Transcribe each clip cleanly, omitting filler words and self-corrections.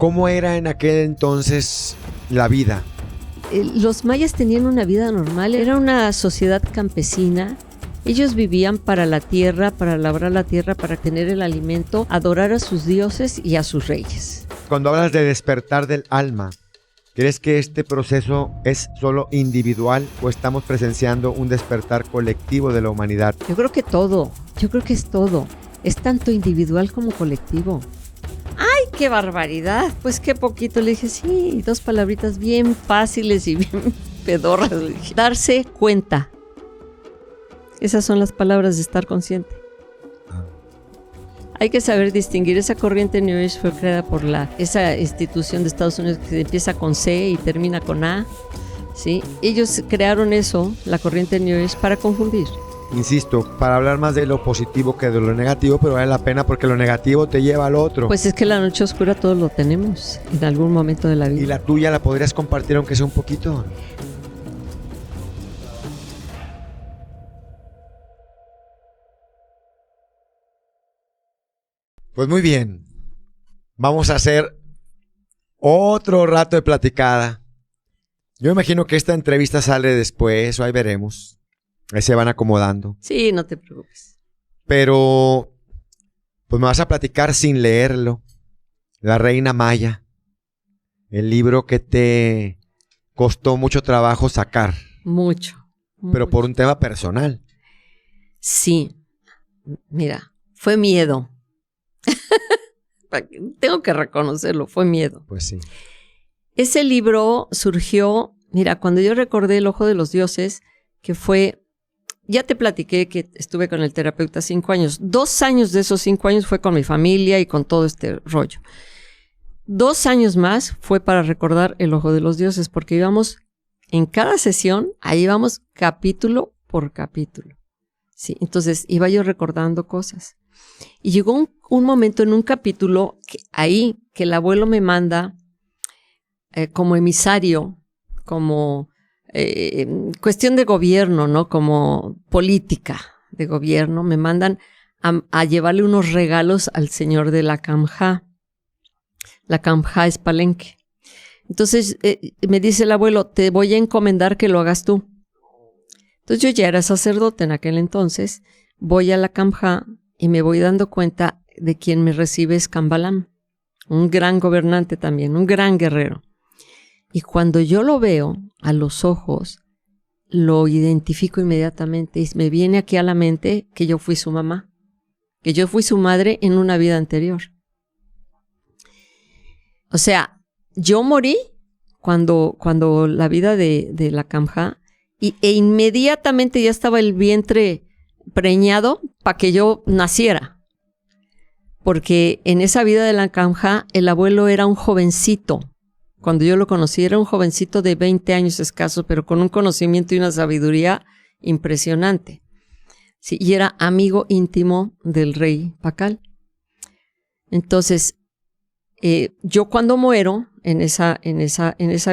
¿Cómo era en aquel entonces la vida? Los mayas tenían una vida normal, era una sociedad campesina. Ellos vivían para la tierra, para labrar la tierra, para tener el alimento, adorar a sus dioses y a sus reyes. Cuando hablas de despertar del alma, ¿crees que este proceso es solo individual o estamos presenciando un despertar colectivo de la humanidad? Yo creo que es todo. Es tanto individual como colectivo. ¡Ay, qué barbaridad! Pues qué poquito. Le dije, sí, 2 palabritas bien fáciles y bien pedorras. Le dije, darse cuenta. Esas son las palabras de estar consciente. Hay que saber distinguir. Esa corriente New Age fue creada por esa institución de Estados Unidos que empieza con C y termina con A. ¿Sí? Ellos crearon eso, la corriente New Age, para confundir. Insisto, para hablar más de lo positivo que de lo negativo, pero vale la pena porque lo negativo te lleva al otro. Pues es que la noche oscura todos lo tenemos en algún momento de la vida. ¿Y la tuya la podrías compartir aunque sea un poquito? Pues muy bien, vamos a hacer otro rato de platicada. Yo imagino que esta entrevista sale después, o ahí veremos. Ahí se van acomodando. Sí, no te preocupes. Pero, pues me vas a platicar sin leerlo. La Reina Maya. El libro que te costó mucho trabajo sacar. Mucho. Pero por un tema personal. Sí. Mira, fue miedo. Tengo que reconocerlo, fue miedo. Pues sí. Ese libro surgió, mira, cuando yo recordé El Ojo de los Dioses, que fue, ya te platiqué que estuve con el terapeuta 5 años. 2 años de esos 5 años fue con mi familia y con todo este rollo. 2 años más fue para recordar El Ojo de los Dioses, porque íbamos en cada sesión, ahí íbamos capítulo por capítulo. Sí, entonces iba yo recordando cosas. Y llegó un momento en un capítulo que el abuelo me manda como emisario, como cuestión de gobierno, ¿no? Como política de gobierno, me mandan a llevarle unos regalos al señor de la Kamja. La Kamja es Palenque. Entonces me dice el abuelo, te voy a encomendar que lo hagas tú. Entonces yo ya era sacerdote en aquel entonces, voy a la Kamja y me voy dando cuenta de quien me recibe es Kambalam, un gran gobernante también, un gran guerrero. Y cuando yo lo veo a los ojos, lo identifico inmediatamente y me viene aquí a la mente que yo fui su mamá, que yo fui su madre en una vida anterior. O sea, yo morí cuando la vida de la Kamja e inmediatamente ya estaba el vientre preñado para que yo naciera. Porque en esa vida de la Kamja, el abuelo era un jovencito. Cuando yo lo conocí, era un jovencito de 20 años escasos, pero con un conocimiento y una sabiduría impresionante. Sí, y era amigo íntimo del rey Pacal. Entonces, yo cuando muero, en esa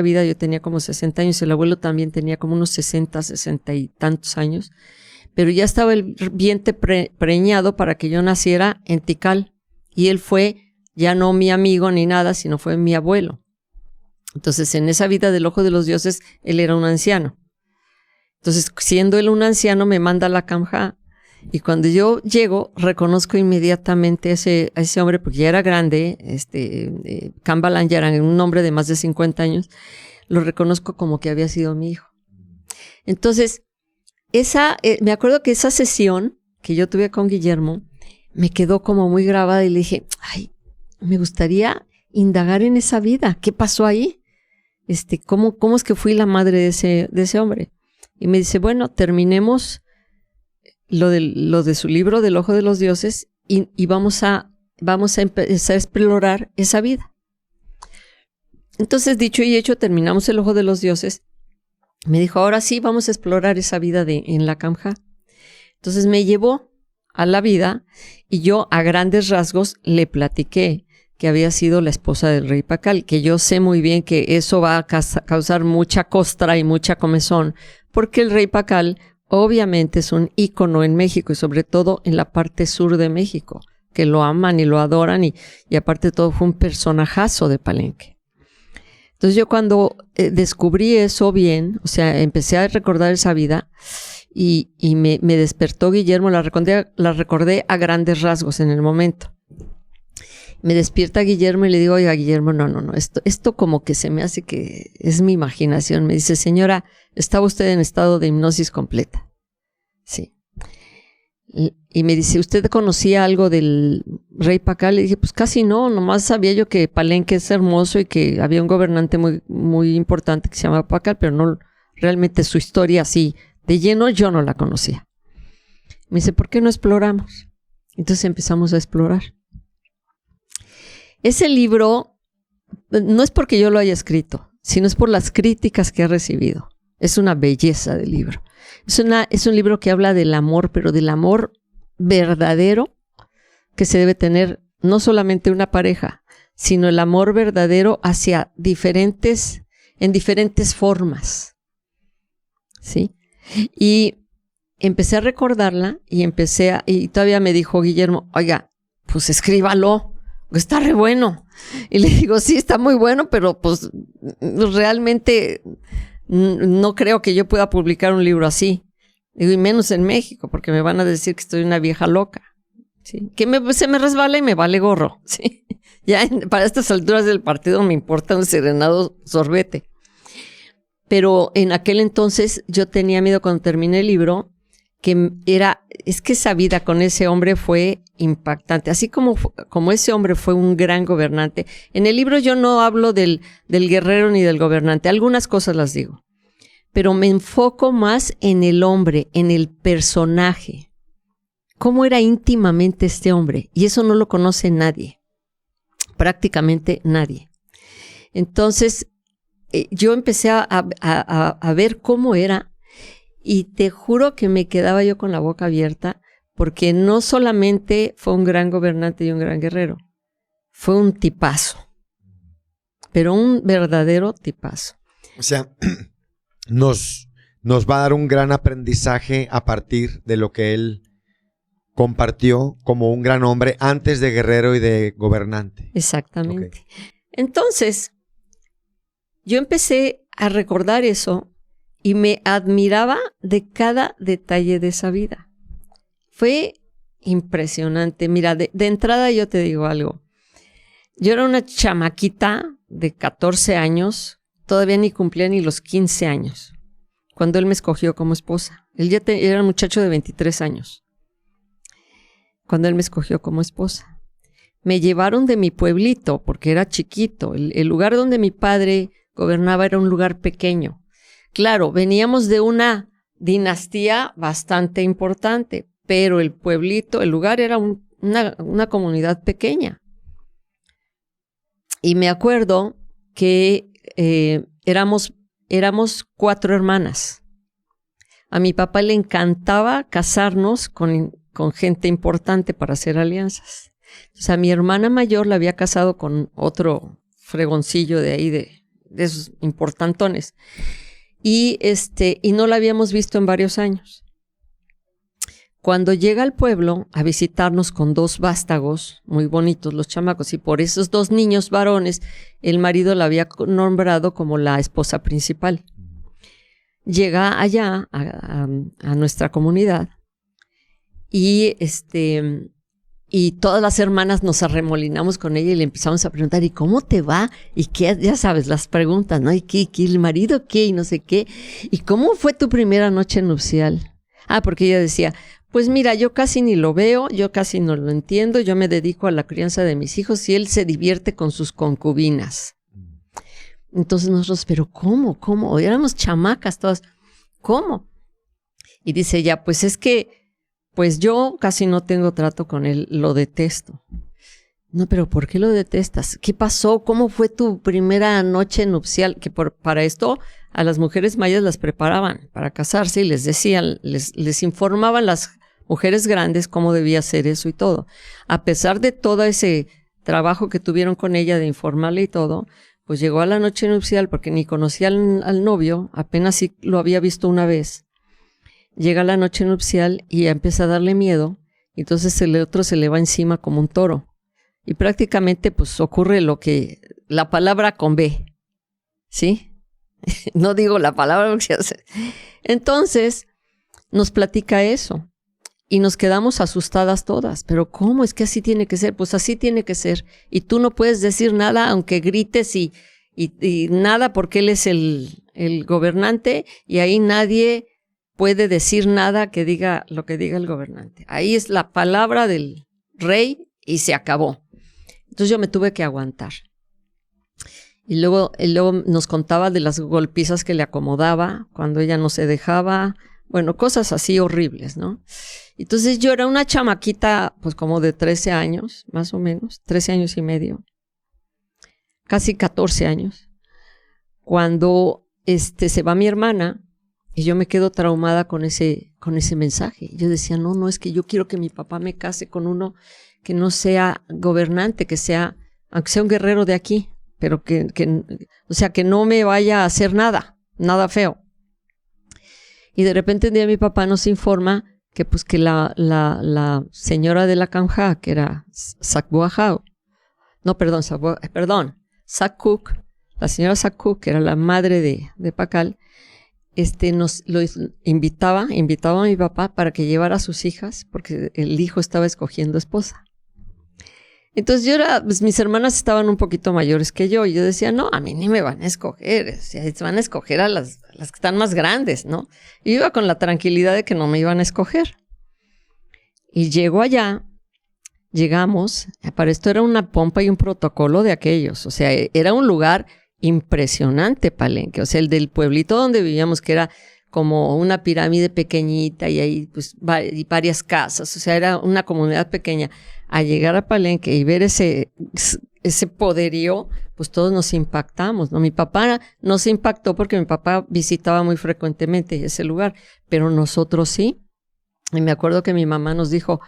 vida, yo tenía como 60 años, el abuelo también tenía como unos 60 y tantos años, pero ya estaba el vientre preñado para que yo naciera en Tikal. Y él fue ya no mi amigo ni nada, sino fue mi abuelo. Entonces, en esa vida del Ojo de los Dioses, él era un anciano. Entonces, siendo él un anciano, me manda a la Kamja. Y cuando yo llego, reconozco inmediatamente a ese hombre, porque ya era grande, Kambalam ya era un hombre de más de 50 años, lo reconozco como que había sido mi hijo. Entonces, me acuerdo que esa sesión que yo tuve con Guillermo, me quedó como muy grabada y le dije, ay, me gustaría indagar en esa vida. ¿Qué pasó ahí? ¿Cómo es que fui la madre de ese hombre? Y me dice, bueno, terminemos lo de su libro del Ojo de los Dioses y vamos a empezar a explorar esa vida. Entonces, dicho y hecho, terminamos el Ojo de los Dioses. Me dijo, ahora sí, vamos a explorar esa vida en la Kamja. Entonces me llevó a la vida y yo a grandes rasgos le platiqué que había sido la esposa del rey Pacal, que yo sé muy bien que eso va a causar mucha costra y mucha comezón, porque el rey Pacal obviamente es un ícono en México y sobre todo en la parte sur de México. que lo aman y lo adoran y aparte de todo fue un personajazo de Palenque. Entonces yo cuando descubrí eso bien, o sea, empecé a recordar esa vida y me despertó Guillermo, la recordé a grandes rasgos en el momento. Me despierta Guillermo y le digo, oiga Guillermo, no, esto como que se me hace que es mi imaginación. Me dice, señora, estaba usted en estado de hipnosis completa. Sí. Y me dice, ¿usted conocía algo del rey Pacal? Le dije, pues casi no, nomás sabía yo que Palenque es hermoso y que había un gobernante muy, muy importante que se llamaba Pacal, pero no realmente su historia así de lleno yo no la conocía. Me dice, ¿por qué no exploramos? Entonces empezamos a explorar. Ese libro no es porque yo lo haya escrito, sino es por las críticas que ha recibido. Es una belleza de libro. Es un libro que habla del amor, pero del amor verdadero que se debe tener no solamente una pareja, sino el amor verdadero hacia en diferentes formas. ¿Sí? Y empecé a recordarla y todavía me dijo Guillermo, oiga, pues escríbalo, está re bueno. Y le digo, sí, está muy bueno, pero pues realmente no creo que yo pueda publicar un libro así. Digo, y menos en México, porque me van a decir que estoy una vieja loca. ¿Sí? Que se me resbala y me vale gorro. ¿Sí? Ya para estas alturas del partido me importa un serenado sorbete. Pero en aquel entonces yo tenía miedo cuando terminé el libro, es que esa vida con ese hombre fue impactante. Así como ese hombre fue un gran gobernante. En el libro yo no hablo del guerrero ni del gobernante. Algunas cosas las digo. Pero me enfoco más en el hombre, en el personaje. ¿Cómo era íntimamente este hombre? Y eso no lo conoce nadie. Prácticamente nadie. Entonces, yo empecé a ver cómo era y te juro que me quedaba yo con la boca abierta porque no solamente fue un gran gobernante y un gran guerrero, fue un tipazo, pero un verdadero tipazo. O sea, nos va a dar un gran aprendizaje a partir de lo que él compartió como un gran hombre antes de guerrero y de gobernante. Exactamente. Okay. Entonces, yo empecé a recordar eso y me admiraba de cada detalle de esa vida. Fue impresionante. Mira, de entrada yo te digo algo. Yo era una chamaquita de 14 años, todavía ni cumplía ni los 15 años, cuando él me escogió como esposa. Él ya era un muchacho de 23 años, cuando él me escogió como esposa. Me llevaron de mi pueblito, porque era chiquito. El lugar donde mi padre gobernaba era un lugar pequeño. Claro, veníamos de una dinastía bastante importante, pero el pueblito, el lugar era una comunidad pequeña. Y me acuerdo que éramos 4 hermanas. A mi papá le encantaba casarnos con gente importante para hacer alianzas. O sea, mi hermana mayor la había casado con otro fregoncillo de ahí, de esos importantones. Y no la habíamos visto en varios años. Cuando llega al pueblo a visitarnos con 2 vástagos, muy bonitos los chamacos, y por esos 2 niños varones, el marido la había nombrado como la esposa principal. Llega allá a nuestra comunidad y todas las hermanas nos arremolinamos con ella y le empezamos a preguntar, ¿y cómo te va? Y qué, ya sabes, las preguntas, ¿no? ¿Y qué el marido qué? Y no sé qué. ¿Y cómo fue tu primera noche nupcial? Porque ella decía, pues mira, yo casi ni lo veo, yo casi no lo entiendo, yo me dedico a la crianza de mis hijos y él se divierte con sus concubinas. Entonces nosotros, ¿pero cómo? ¿Cómo? Éramos chamacas todas. ¿Cómo? Y dice ella, pues es que pues yo casi no tengo trato con él, lo detesto. No, pero ¿por qué lo detestas? ¿Qué pasó? ¿Cómo fue tu primera noche nupcial? Que para esto a las mujeres mayas las preparaban para casarse y les decían, les informaban las mujeres grandes cómo debía ser eso y todo. A pesar de todo ese trabajo que tuvieron con ella de informarle y todo, pues llegó a la noche nupcial porque ni conocía al novio, apenas sí lo había visto una vez. Llega la noche nupcial y empieza a darle miedo Entonces el otro se le va encima como un toro. Y prácticamente pues ocurre lo que, la palabra con B, ¿sí? No digo la palabra porque se hace. Entonces nos platica eso. Y nos quedamos asustadas todas. Pero ¿cómo? Es que así tiene que ser. Pues así tiene que ser. Y tú no puedes decir nada aunque grites y nada porque él es el gobernante y ahí nadie puede decir nada que diga lo que diga el gobernante. Ahí es la palabra del rey y se acabó. Entonces yo me tuve que aguantar. Y luego nos contaba de las golpizas que le acomodaba cuando ella no se dejaba. Bueno, cosas así horribles, ¿no? Entonces yo era una chamaquita, pues como de 13 años, más o menos, 13 años y medio, casi 14 años, cuando se va mi hermana y yo me quedo traumada con ese mensaje. Yo decía, no, es que yo quiero que mi papá me case con uno que no sea gobernante, que sea, aunque sea un guerrero de aquí, pero o sea, que no me vaya a hacer nada feo. Y de repente un día mi papá nos informa que pues que la señora de la Kamja, que era Sakbuajao, Sakuk, la señora Sakuk, que era la madre de Pacal, nos lo invitaba a mi papá para que llevara a sus hijas, porque el hijo estaba escogiendo esposa. Entonces pues mis hermanas estaban un poquito mayores que yo, y yo decía, no, a mí ni me van a escoger, o sea, van a escoger a las que están más grandes, ¿no? Y iba con la tranquilidad de que no me iban a escoger. Y llego allá, llegamos, para esto era una pompa y un protocolo de aquellos, o sea, era un lugar impresionante, Palenque, o sea, el del pueblito donde vivíamos, que era como una pirámide pequeñita y ahí pues varias casas, o sea, era una comunidad pequeña. A llegar a Palenque y ver ese poderío, pues todos nos impactamos, ¿no? Mi papá no se impactó porque mi papá visitaba muy frecuentemente ese lugar, pero nosotros sí. Y me acuerdo que mi mamá nos dijo,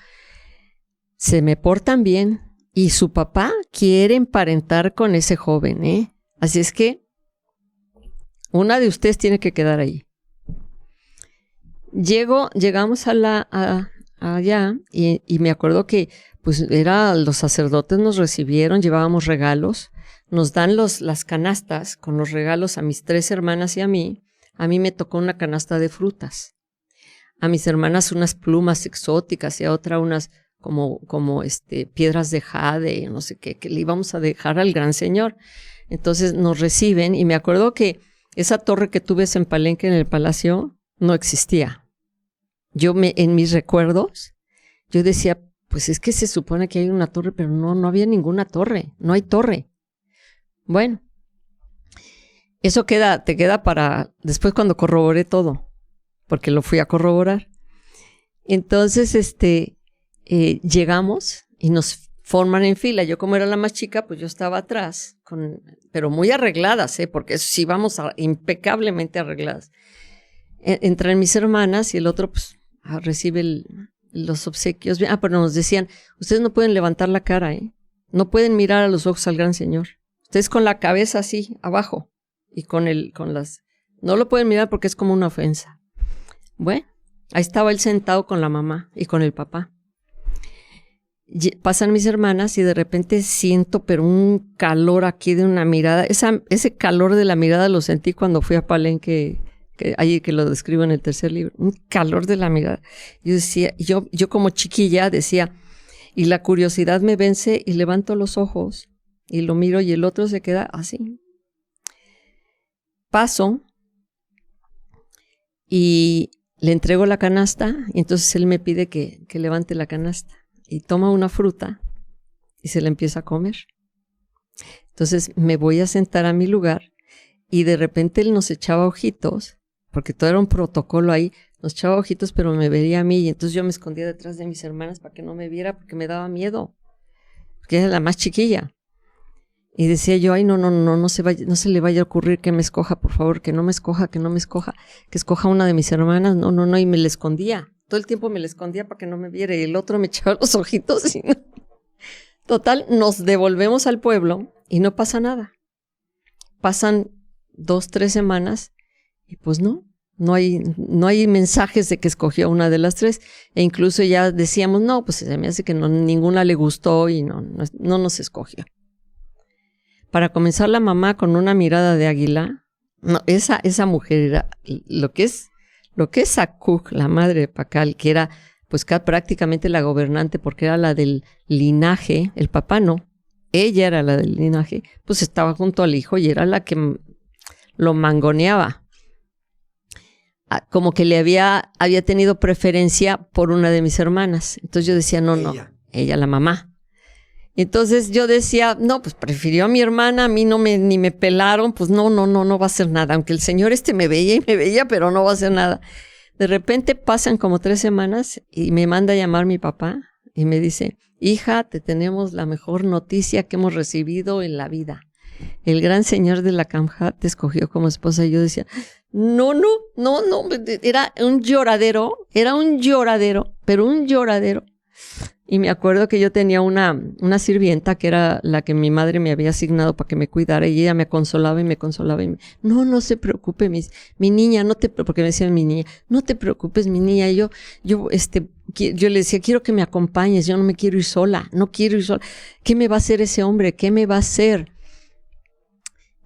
se me portan bien y su papá quiere emparentar con ese joven, ¿eh? Así es que una de ustedes tiene que quedar ahí. Llegamos allá y me acuerdo que pues los sacerdotes nos recibieron, llevábamos regalos, nos dan las canastas con los regalos a mis 3 hermanas y a mí. A mí me tocó una canasta de frutas, a mis hermanas unas plumas exóticas y a otra unas como piedras de jade, no sé qué, que le íbamos a dejar al gran señor. Entonces nos reciben y me acuerdo que esa torre que tú ves en Palenque en el palacio no existía. En mis recuerdos, yo decía, pues es que se supone que hay una torre, pero no había ninguna torre, no hay torre. Bueno, eso te queda para después cuando corroboré todo, porque lo fui a corroborar. Entonces, llegamos y nos forman en fila. Yo como era la más chica, pues yo estaba atrás, pero muy arregladas, porque sí vamos impecablemente arregladas. Entran mis hermanas y el otro pues recibe los obsequios. Pero nos decían, ustedes no pueden levantar la cara, no pueden mirar a los ojos al gran señor. Ustedes con la cabeza así, abajo, y no lo pueden mirar porque es como una ofensa. Bueno, ahí estaba él sentado con la mamá y con el papá. Pasan mis hermanas y de repente siento, pero un calor aquí de una mirada. Ese calor de la mirada lo sentí cuando fui a Palenque, que lo describo en el tercer libro. Un calor de la mirada. Yo decía, yo como chiquilla decía, y la curiosidad me vence y levanto los ojos y lo miro y el otro se queda así. Paso y le entrego la canasta y entonces él me pide que levante la canasta. Y toma una fruta y se la empieza a comer. Entonces me voy a sentar a mi lugar y de repente él nos echaba ojitos, porque todo era un protocolo ahí, nos echaba ojitos, pero me veía a mí y entonces yo me escondía detrás de mis hermanas para que no me viera porque me daba miedo, porque era la más chiquilla. Y decía yo, ay, no se le vaya a ocurrir que me escoja, por favor, que no me escoja, que escoja una de mis hermanas, no, y me la escondía. Todo el tiempo me la escondía para que no me viera y el otro me echaba los ojitos. Y no. Total, nos devolvemos al pueblo y no pasa nada. Pasan 2-3 semanas y pues no No hay mensajes de que escogió una de las tres. E incluso ya decíamos, no, pues se me hace que ninguna le gustó y no nos escogió. Para comenzar, la mamá con una mirada de águila. No, esa mujer era lo que es Sacuc, la madre de Pacal, que era pues prácticamente la gobernante porque era la del linaje, el papá no, ella era la del linaje, pues estaba junto al hijo y era la que lo mangoneaba. Como que le había tenido preferencia por una de mis hermanas. Entonces yo decía, no, ella la mamá. Entonces yo decía, no, pues prefirió a mi hermana, a mí ni me pelaron, pues no va a hacer nada. Aunque el señor me veía, pero no va a hacer nada. De repente pasan como 3 semanas y me manda a llamar mi papá y me dice, hija, te tenemos la mejor noticia que hemos recibido en la vida. El gran señor de la Kamja te escogió como esposa. Y yo decía, no, era un lloradero, pero un lloradero. Y me acuerdo que yo tenía una sirvienta que era la que mi madre me había asignado para que me cuidara y ella me consolaba y me consolaba. No se preocupe, mi niña, porque me decía mi niña, no te preocupes, mi niña. Yo le decía, quiero que me acompañes, yo no me quiero ir sola, no quiero ir sola. ¿Qué me va a hacer ese hombre? ¿Qué me va a hacer?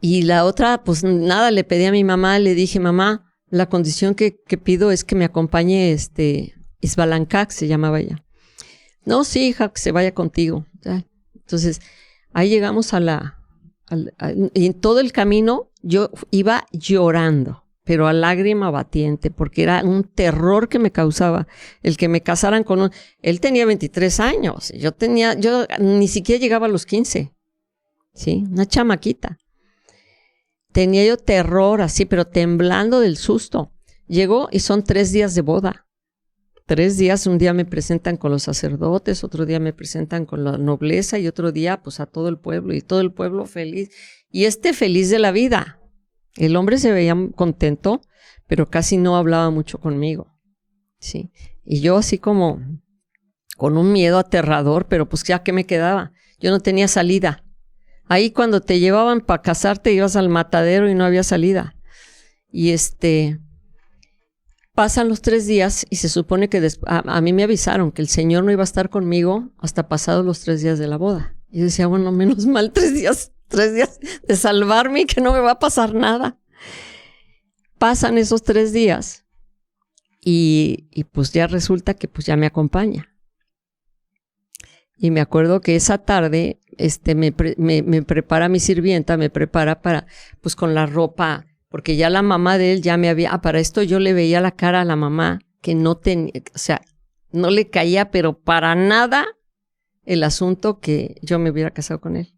Y la otra, pues nada, le pedí a mi mamá, le dije, mamá, la condición que pido es que me acompañe Isbalancac, se llamaba ella. No, sí, hija, que se vaya contigo. Entonces, ahí llegamos y en todo el camino yo iba llorando, pero a lágrima batiente, porque era un terror que me causaba el que me casaran con Él tenía 23 años, yo ni siquiera llegaba a los 15, ¿sí? Una chamaquita. Tenía yo terror así, pero temblando del susto. Llegó y son 3 días de boda. 3 días, un día me presentan con los sacerdotes, otro día me presentan con la nobleza y otro día pues a todo el pueblo y todo el pueblo feliz. Y feliz de la vida. El hombre se veía contento, pero casi no hablaba mucho conmigo. Sí. Y yo así como con un miedo aterrador, pero pues ya que me quedaba. Yo no tenía salida. Ahí cuando te llevaban para casarte ibas al matadero y no había salida. Y pasan los 3 días y se supone que a mí me avisaron que el señor no iba a estar conmigo hasta pasados los 3 días de la boda. Y yo decía, bueno, menos mal 3 días de salvarme y que no me va a pasar nada. Pasan esos 3 días y pues ya resulta que pues ya me acompaña. Y me acuerdo que esa tarde me prepara mi sirvienta, me prepara para pues con la ropa, porque ya la mamá de él ya me había... para esto yo le veía la cara a la mamá que no tenía, o sea, no le caía, pero para nada el asunto que yo me hubiera casado con él.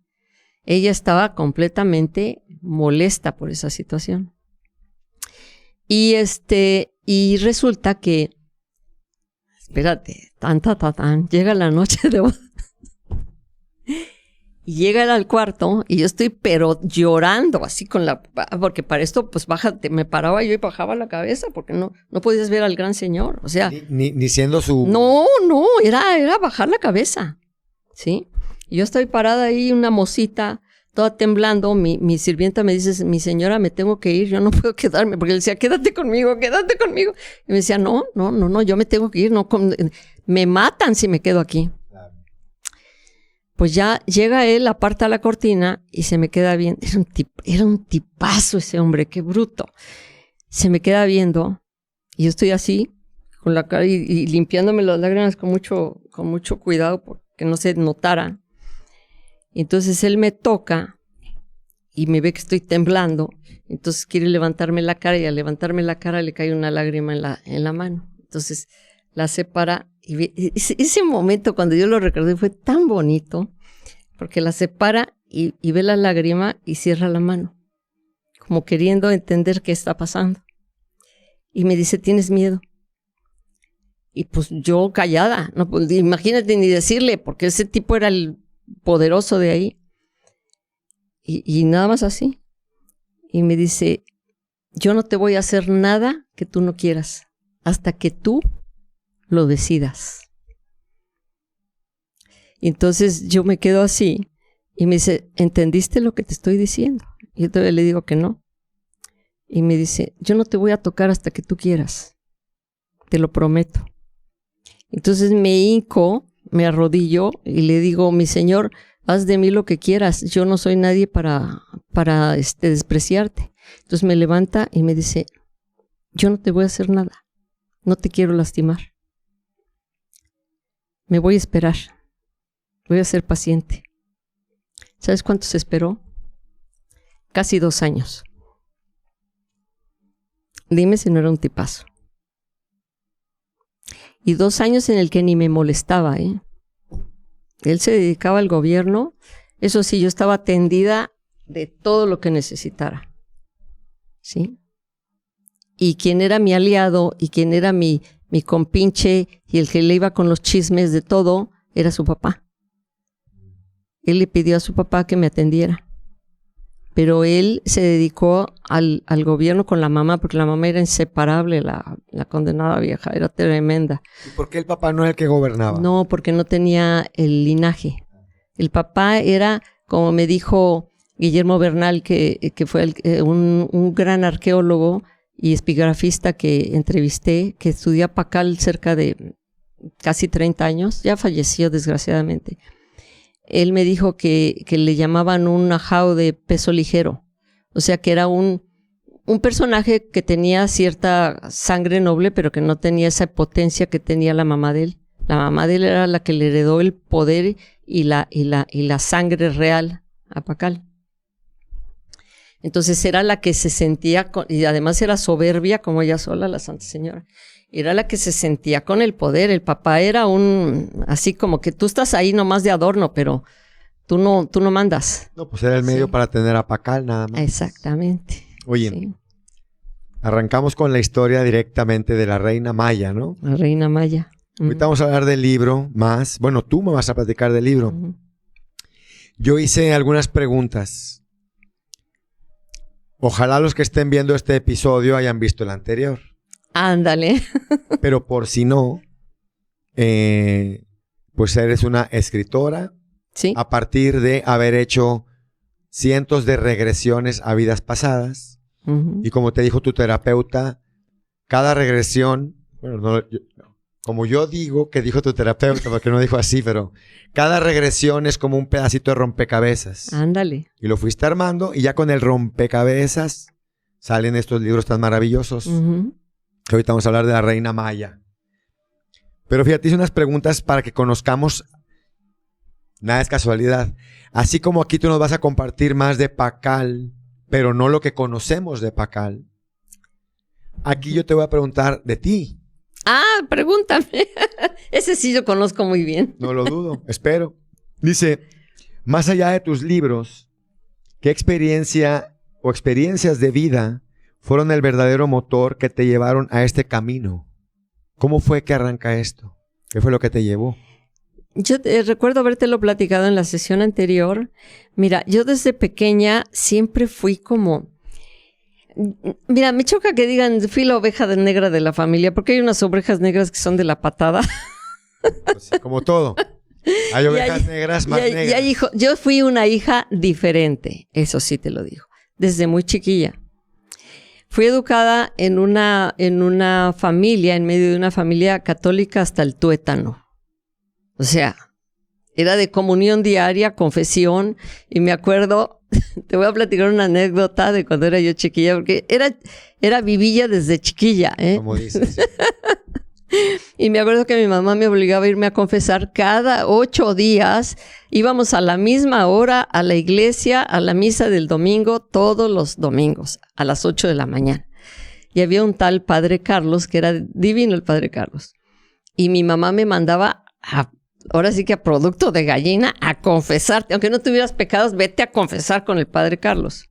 Ella estaba completamente molesta por esa situación. Y resulta que, espérate, llega la noche de boda. Y llega él al cuarto y yo estoy pero llorando así porque para esto pues me paraba yo y bajaba la cabeza porque no podías ver al gran señor, o sea. Ni siendo su... No, era bajar la cabeza, ¿sí? Y yo estoy parada ahí, una mocita, toda temblando, mi sirvienta me dice, mi señora, me tengo que ir, yo no puedo quedarme, porque él decía, quédate conmigo. Y me decía, no, yo me tengo que ir, me matan si me quedo aquí. Pues ya llega él, aparta la cortina y se me queda viendo. Era un tipazo ese hombre, qué bruto. Se me queda viendo y yo estoy así, con la cara y limpiándome las lágrimas con mucho cuidado porque no se notara. Entonces él me toca y me ve que estoy temblando. Entonces quiere levantarme la cara y al levantarme la cara le cae una lágrima en la mano. Entonces la separa. Y ese momento cuando yo lo recordé fue tan bonito porque la separa y ve la lágrima y cierra la mano, como queriendo entender qué está pasando. Y me dice, ¿tienes miedo? Y pues yo callada, no, pues, imagínate ni decirle, porque ese tipo era el poderoso de ahí. Y nada más así. Y me dice, yo no te voy a hacer nada que tú no quieras, hasta que tú lo decidas. Y entonces yo me quedo así y me dice, ¿entendiste lo que te estoy diciendo? Y yo todavía le digo que no. y me dice, yo no te voy a tocar hasta que tú quieras, te lo prometo. Entonces me hinco, me arrodillo y le digo, mi Señor, haz de mí lo que quieras, yo no soy nadie para despreciarte. Entonces me levanta y me dice, yo no te voy a hacer nada, no te quiero lastimar. Me voy a esperar, voy a ser paciente. ¿Sabes cuánto se esperó? Casi 2 años. Dime si no era un tipazo. Y 2 años en el que ni me molestaba, ¿eh? Él se dedicaba al gobierno. Eso sí, yo estaba atendida de todo lo que necesitara. ¿Sí? Y quien era mi aliado y quien era mi compinche y el que le iba con los chismes de todo, era su papá. Él le pidió a su papá que me atendiera. Pero él se dedicó al gobierno con la mamá, porque la mamá era inseparable, la condenada vieja, era tremenda. ¿Y por qué el papá no era el que gobernaba? No, porque no tenía el linaje. El papá era, como me dijo Guillermo Bernal, que fue un gran arqueólogo y espigrafista que entrevisté, que estudió a Pacal cerca de casi 30 años, ya falleció desgraciadamente. Él me dijo que le llamaban un ajao de peso ligero, o sea que era un personaje que tenía cierta sangre noble, pero que no tenía esa potencia que tenía la mamá de él. La mamá de él era la que le heredó el poder y la sangre real a Pacal. Entonces era la que se sentía, y además era soberbia como ella sola, la Santa Señora. Era la que se sentía con el poder. El papá era así como que tú estás ahí nomás de adorno, pero tú no mandas. No, pues era el medio para tener a Pacal nada más. Exactamente. Oye, sí. Arrancamos con la historia directamente de la reina Maya, ¿no? La reina Maya. Ahorita vamos a hablar del libro más. Bueno, tú me vas a platicar del libro. Yo hice algunas preguntas. Ojalá los que estén viendo este episodio hayan visto el anterior. Ándale. Pero por si no, pues eres una escritora. Sí. A partir de haber hecho cientos de regresiones a vidas pasadas. Y como te dijo tu terapeuta, cada regresión, bueno, como yo digo que dijo tu terapeuta, porque no dijo así, pero cada regresión es como un pedacito de rompecabezas. Ándale. Y lo fuiste armando y ya con el rompecabezas salen estos libros tan maravillosos. Ahorita vamos a hablar de la reina Maya. Pero fíjate, hice unas preguntas para que conozcamos. Nada es casualidad. Así como aquí tú nos vas a compartir más de Pacal, pero no lo que conocemos de Pacal. Aquí yo te voy a preguntar de ti. Ah, pregúntame. Ese sí yo conozco muy bien. No lo dudo, espero. Dice, más allá de tus libros, ¿qué experiencia o experiencias de vida fueron el verdadero motor que te llevaron a este camino? ¿Cómo fue que arranca esto? ¿Qué fue lo que te llevó? Yo recuerdo habértelo platicado en la sesión anterior. Mira, yo desde pequeña siempre fui como... Mira, me choca que digan fui la oveja negra de la familia, porque hay unas ovejas negras que son de la patada. Pues sí, como todo. Hay ovejas negras más negras. Yo fui una hija diferente, eso sí te lo digo, desde muy chiquilla. Fui educada en una familia, en medio de una familia católica hasta el tuétano. O sea, era de comunión diaria, confesión, y me acuerdo, te voy a platicar una anécdota de cuando era yo chiquilla, porque era vivilla desde chiquilla, ¿eh? Como dices. Y me acuerdo que mi mamá me obligaba a irme a confesar cada 8 días. Íbamos a la misma hora a la iglesia, a la misa del domingo, todos los domingos, a las 8 de la mañana. Y había un tal Padre Carlos, que era divino el Padre Carlos. Y mi mamá me mandaba ahora sí que a producto de gallina, a confesarte. Aunque no tuvieras pecados, vete a confesar con el Padre Carlos.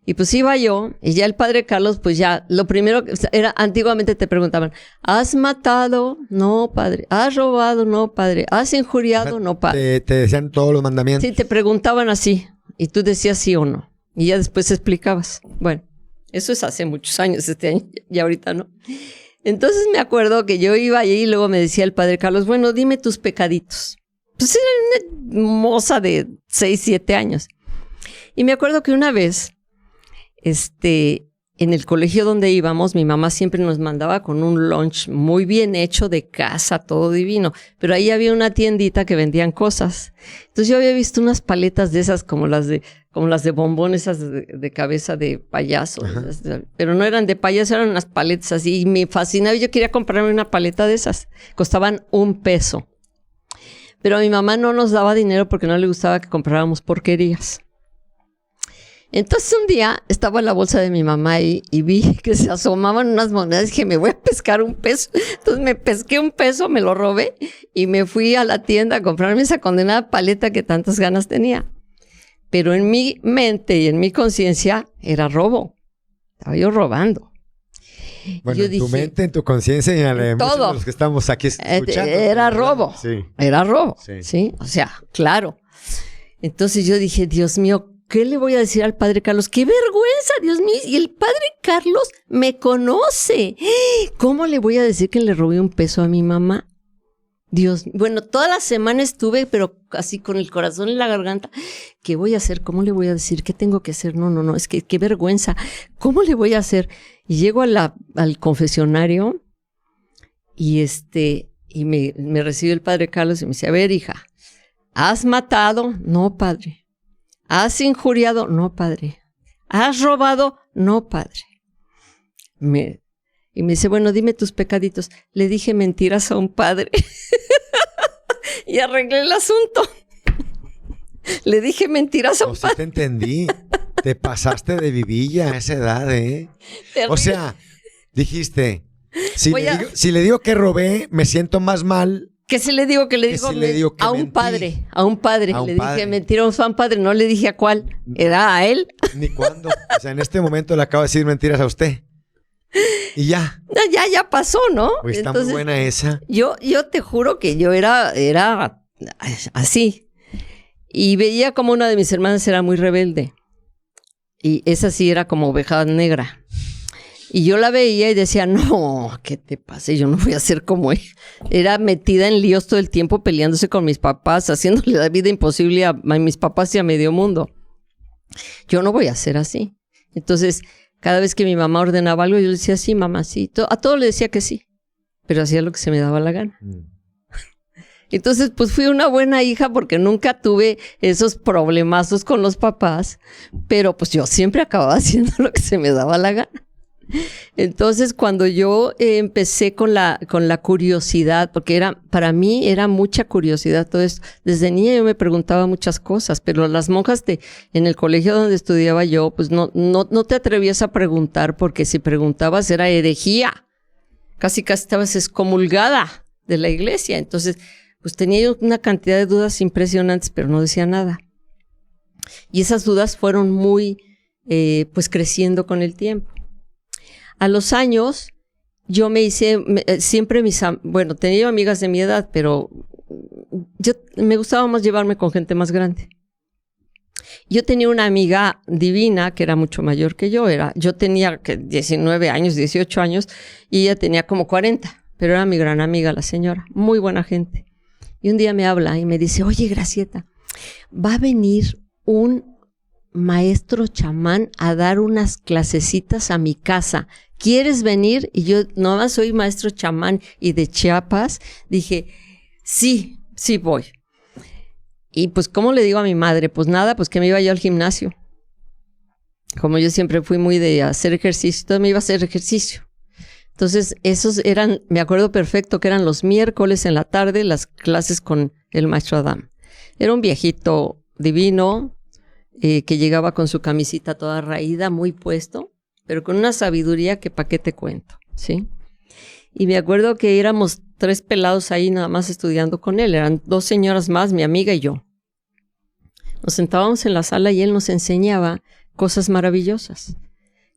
Y pues iba yo, y ya el Padre Carlos, pues ya, lo primero era, antiguamente te preguntaban, ¿has matado? No, Padre. ¿Has robado? No, Padre. ¿Has injuriado? No, Padre. Te decían todos los mandamientos. Sí, te preguntaban así, y tú decías sí o no. Y ya después explicabas. Bueno, eso es hace muchos años, este año, y ahorita no. Entonces me acuerdo que yo iba allí y luego me decía el Padre Carlos, bueno, dime tus pecaditos. Pues era una moza de 6, 7 años. Y me acuerdo que una vez, en el colegio donde íbamos, mi mamá siempre nos mandaba con un lunch muy bien hecho de casa, todo divino. Pero ahí había una tiendita que vendían cosas. Entonces yo había visto unas paletas de esas como las de bombón, esas de cabeza de payaso. Pero no eran de payaso, eran unas paletas así. Y me fascinaba. Yo quería comprarme una paleta de esas. Costaban $1. Pero mi mamá no nos daba dinero porque no le gustaba que compráramos porquerías. Entonces un día estaba en la bolsa de mi mamá y vi que se asomaban unas monedas y dije, me voy a pescar $1. Entonces me pesqué $1, me lo robé y me fui a la tienda a comprarme esa condenada paleta que tantas ganas tenía. Pero en mi mente y en mi conciencia era robo. Estaba yo robando. Bueno, yo en dije, tu mente, en tu conciencia y en la de muchos de los que estamos aquí escuchando. Era robo. Sí. Era robo. Sí. Sí. O sea, claro. Entonces yo dije, Dios mío, ¿qué le voy a decir al padre Carlos? ¡Qué vergüenza, Dios mío! Y el padre Carlos me conoce. ¿Cómo le voy a decir que le robé $1 a mi mamá? Dios, bueno, toda la semana estuve, pero así con el corazón en la garganta. ¿Qué voy a hacer? ¿Cómo le voy a decir? ¿Qué tengo que hacer? No, es que qué vergüenza. ¿Cómo le voy a hacer? Y llego al confesionario y me recibe el padre Carlos y me dice, a ver, hija, ¿has matado? No, padre. ¿Has injuriado? No, padre. ¿Has robado? No, padre. Y me dice, bueno, dime tus pecaditos. Le dije mentiras a un padre. Y arreglé el asunto. Le dije mentiras a un padre. Sí te entendí. Te pasaste de vivilla a esa edad, ¿eh? Terrible. O sea, dijiste, si le digo que robé, me siento más mal. ¿Qué se le digo? Que le digo que a un mentí. padre. A un padre. A un le padre. dije mentiras a un padre. No le dije a cuál. Era a él. Ni cuándo. O sea, en este momento le acabo de decir mentiras a usted. Y ya. No, ya pasó, ¿no? Pues está Entonces, muy buena esa. Yo te juro que yo era así. Y veía como una de mis hermanas era muy rebelde. Y esa sí era como oveja negra. Y yo la veía y decía, no, ¿qué te pasa? Yo no voy a ser como ella. Era metida en líos todo el tiempo, peleándose con mis papás, haciéndole la vida imposible a mis papás y a medio mundo. Yo no voy a ser así. Entonces, cada vez que mi mamá ordenaba algo, yo le decía, sí, mamá, sí. A todo le decía que sí, pero hacía lo que se me daba la gana. Entonces, pues fui una buena hija porque nunca tuve esos problemazos con los papás, pero pues yo siempre acababa haciendo lo que se me daba la gana. Entonces, cuando yo empecé con la curiosidad, porque para mí era mucha curiosidad todo esto. Desde niña yo me preguntaba muchas cosas, pero las monjas en el colegio donde estudiaba yo, pues no te atrevías a preguntar, porque si preguntabas era herejía. Casi estabas excomulgada de la iglesia. Entonces, pues tenía yo una cantidad de dudas impresionantes, pero no decía nada. Y esas dudas fueron muy, pues creciendo con el tiempo. A los años, yo me hice, siempre tenía amigas de mi edad, pero me gustaba más llevarme con gente más grande. Yo tenía una amiga divina que era mucho mayor que yo. Yo tenía 19 años, 18 años, y ella tenía como 40, pero era mi gran amiga la señora, muy buena gente. Y un día me habla y me dice, oye, Gracieta, va a venir un maestro chamán a dar unas clasecitas a mi casa. ¿Quieres venir? Y yo nomás soy maestro chamán y de Chiapas. Dije, sí voy. Y pues, ¿cómo le digo a mi madre? Pues nada, pues que me iba yo al gimnasio. Como yo siempre fui muy de hacer ejercicio, todo me iba a hacer ejercicio. Entonces, esos eran, me acuerdo perfecto que eran los miércoles en la tarde, las clases con el maestro Adam. Era un viejito divino, que llegaba con su camisita toda raída, muy puesto, pero con una sabiduría que pa' qué te cuento, ¿sí? Y me acuerdo que éramos 3 pelados ahí nada más estudiando con él. Eran 2 señoras más, mi amiga y yo. Nos sentábamos en la sala y él nos enseñaba cosas maravillosas,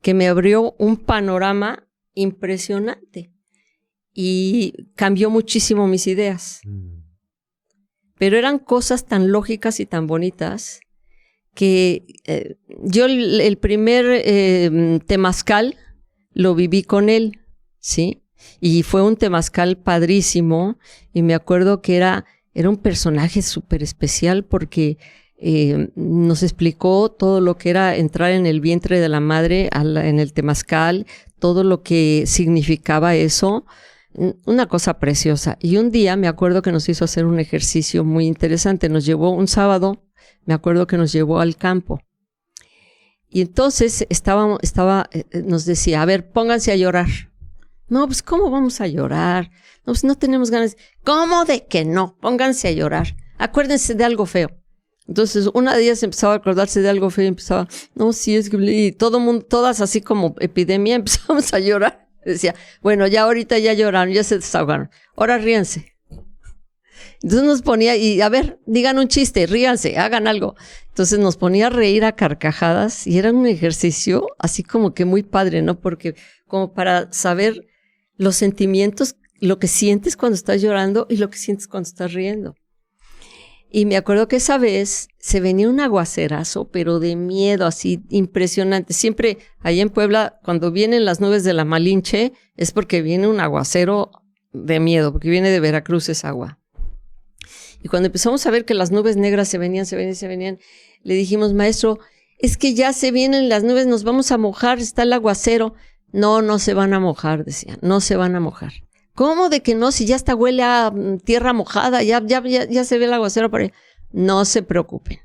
que me abrió un panorama impresionante y cambió muchísimo mis ideas. Pero eran cosas tan lógicas y tan bonitas que yo el primer temazcal lo viví con él, ¿sí? Y fue un temazcal padrísimo y me acuerdo que era un personaje súper especial porque nos explicó todo lo que era entrar en el vientre de la madre en el temazcal, todo lo que significaba eso, una cosa preciosa. Y un día me acuerdo que nos hizo hacer un ejercicio muy interesante, nos llevó un sábado, me acuerdo que nos llevó al campo. Y entonces nos decía, a ver, pónganse a llorar. No, pues ¿cómo vamos a llorar? No, pues no tenemos ganas. ¿Cómo de que no? Pónganse a llorar. Acuérdense de algo feo. Entonces, una de ellas empezaba a acordarse de algo feo y empezaba, no, sí, es que... Y todo mundo, todas así como epidemia, empezamos a llorar. Decía, bueno, ya ahorita ya lloraron, ya se desahogaron. Ahora ríanse. Entonces nos ponía, y a ver, digan un chiste, ríanse, hagan algo. Entonces nos ponía a reír a carcajadas y era un ejercicio así como que muy padre, ¿no? Porque como para saber los sentimientos, lo que sientes cuando estás llorando y lo que sientes cuando estás riendo. Y me acuerdo que esa vez se venía un aguacerazo, pero de miedo, así impresionante. Siempre allá en Puebla, cuando vienen las nubes de la Malinche, es porque viene un aguacero de miedo, porque viene de Veracruz esa agua. Y cuando empezamos a ver que las nubes negras se venían, le dijimos, maestro, es que ya se vienen las nubes, nos vamos a mojar, está el aguacero. No, no se van a mojar, decían, no se van a mojar. ¿Cómo de que no? Si ya hasta huele a tierra mojada, ya se ve el aguacero por ahí. No se preocupen.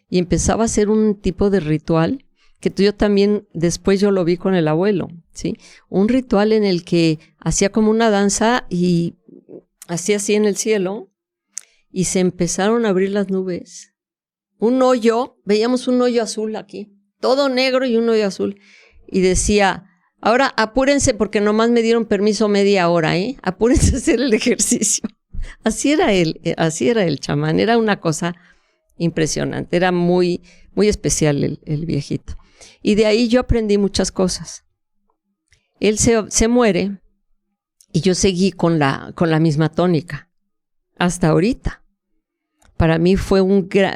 Y empezaba a hacer un tipo de ritual que yo también, después yo lo vi con el abuelo, ¿sí? Un ritual en el que hacía como una danza y hacía así en el cielo y se empezaron a abrir las nubes. Un hoyo, veíamos un hoyo azul aquí, todo negro y un hoyo azul. Y decía... Ahora apúrense porque nomás me dieron permiso media hora, ¿eh? Apúrense a hacer el ejercicio. Así era el chamán, era una cosa impresionante, era muy, muy especial el viejito. Y de ahí yo aprendí muchas cosas. Él se muere y yo seguí con la misma tónica hasta ahorita. Para mí fue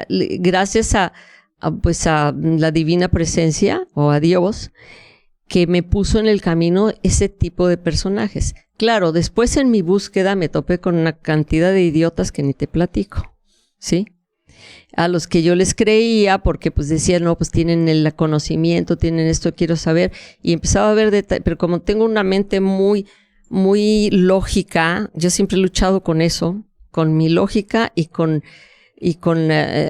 gracias a la divina presencia o a Dios, que me puso en el camino ese tipo de personajes. Claro, después en mi búsqueda me topé con una cantidad de idiotas que ni te platico, ¿sí? A los que yo les creía porque pues decían, no, pues tienen el conocimiento, tienen esto, quiero saber. Y empezaba a ver detalles, pero como tengo una mente muy, muy lógica, yo siempre he luchado con eso, con mi lógica y con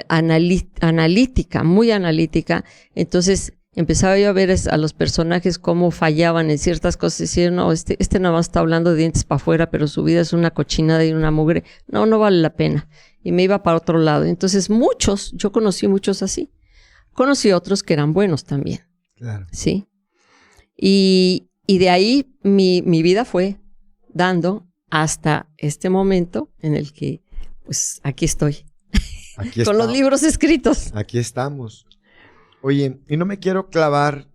analítica, muy analítica. Entonces... empezaba yo a ver a los personajes cómo fallaban en ciertas cosas. Decían, no, este nada más está hablando de dientes para afuera, pero su vida es una cochinada y una mugre. No vale la pena. Y me iba para otro lado. Entonces yo conocí muchos así. Conocí otros que eran buenos también. Claro. Sí. Y de ahí mi vida fue dando hasta este momento en el que, pues, aquí estoy. Con los libros escritos. Aquí estamos. Oye, y no me quiero clavar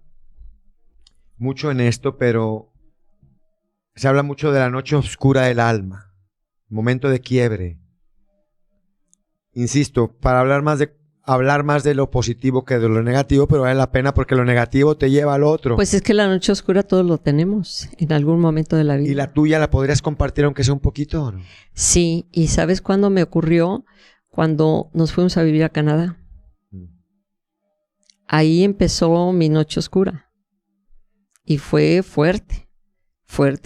mucho en esto, pero se habla mucho de la noche oscura del alma, momento de quiebre. Insisto, para hablar más de lo positivo que de lo negativo, pero vale la pena porque lo negativo te lleva al otro. Pues es que la noche oscura todos lo tenemos en algún momento de la vida. ¿Y la tuya la podrías compartir aunque sea un poquito o no? Sí, ¿y sabes cuándo me ocurrió? Cuando nos fuimos a vivir a Canadá. Ahí empezó mi noche oscura y fue fuerte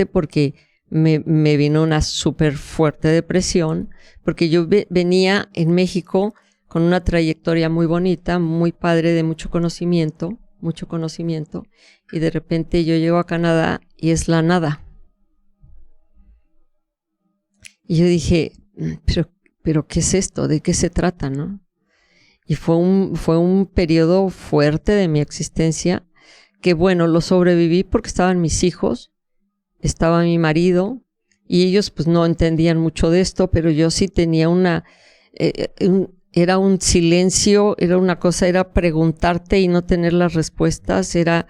porque me vino una súper fuerte depresión porque yo venía en México con una trayectoria muy bonita, muy padre, de mucho conocimiento y de repente yo llego a Canadá y es la nada. Y yo dije, pero ¿qué es esto? ¿De qué se trata, no? Y fue un periodo fuerte de mi existencia que, bueno, lo sobreviví porque estaban mis hijos, estaba mi marido y ellos pues no entendían mucho de esto, pero yo sí tenía era un silencio, era una cosa, era preguntarte y no tener las respuestas, era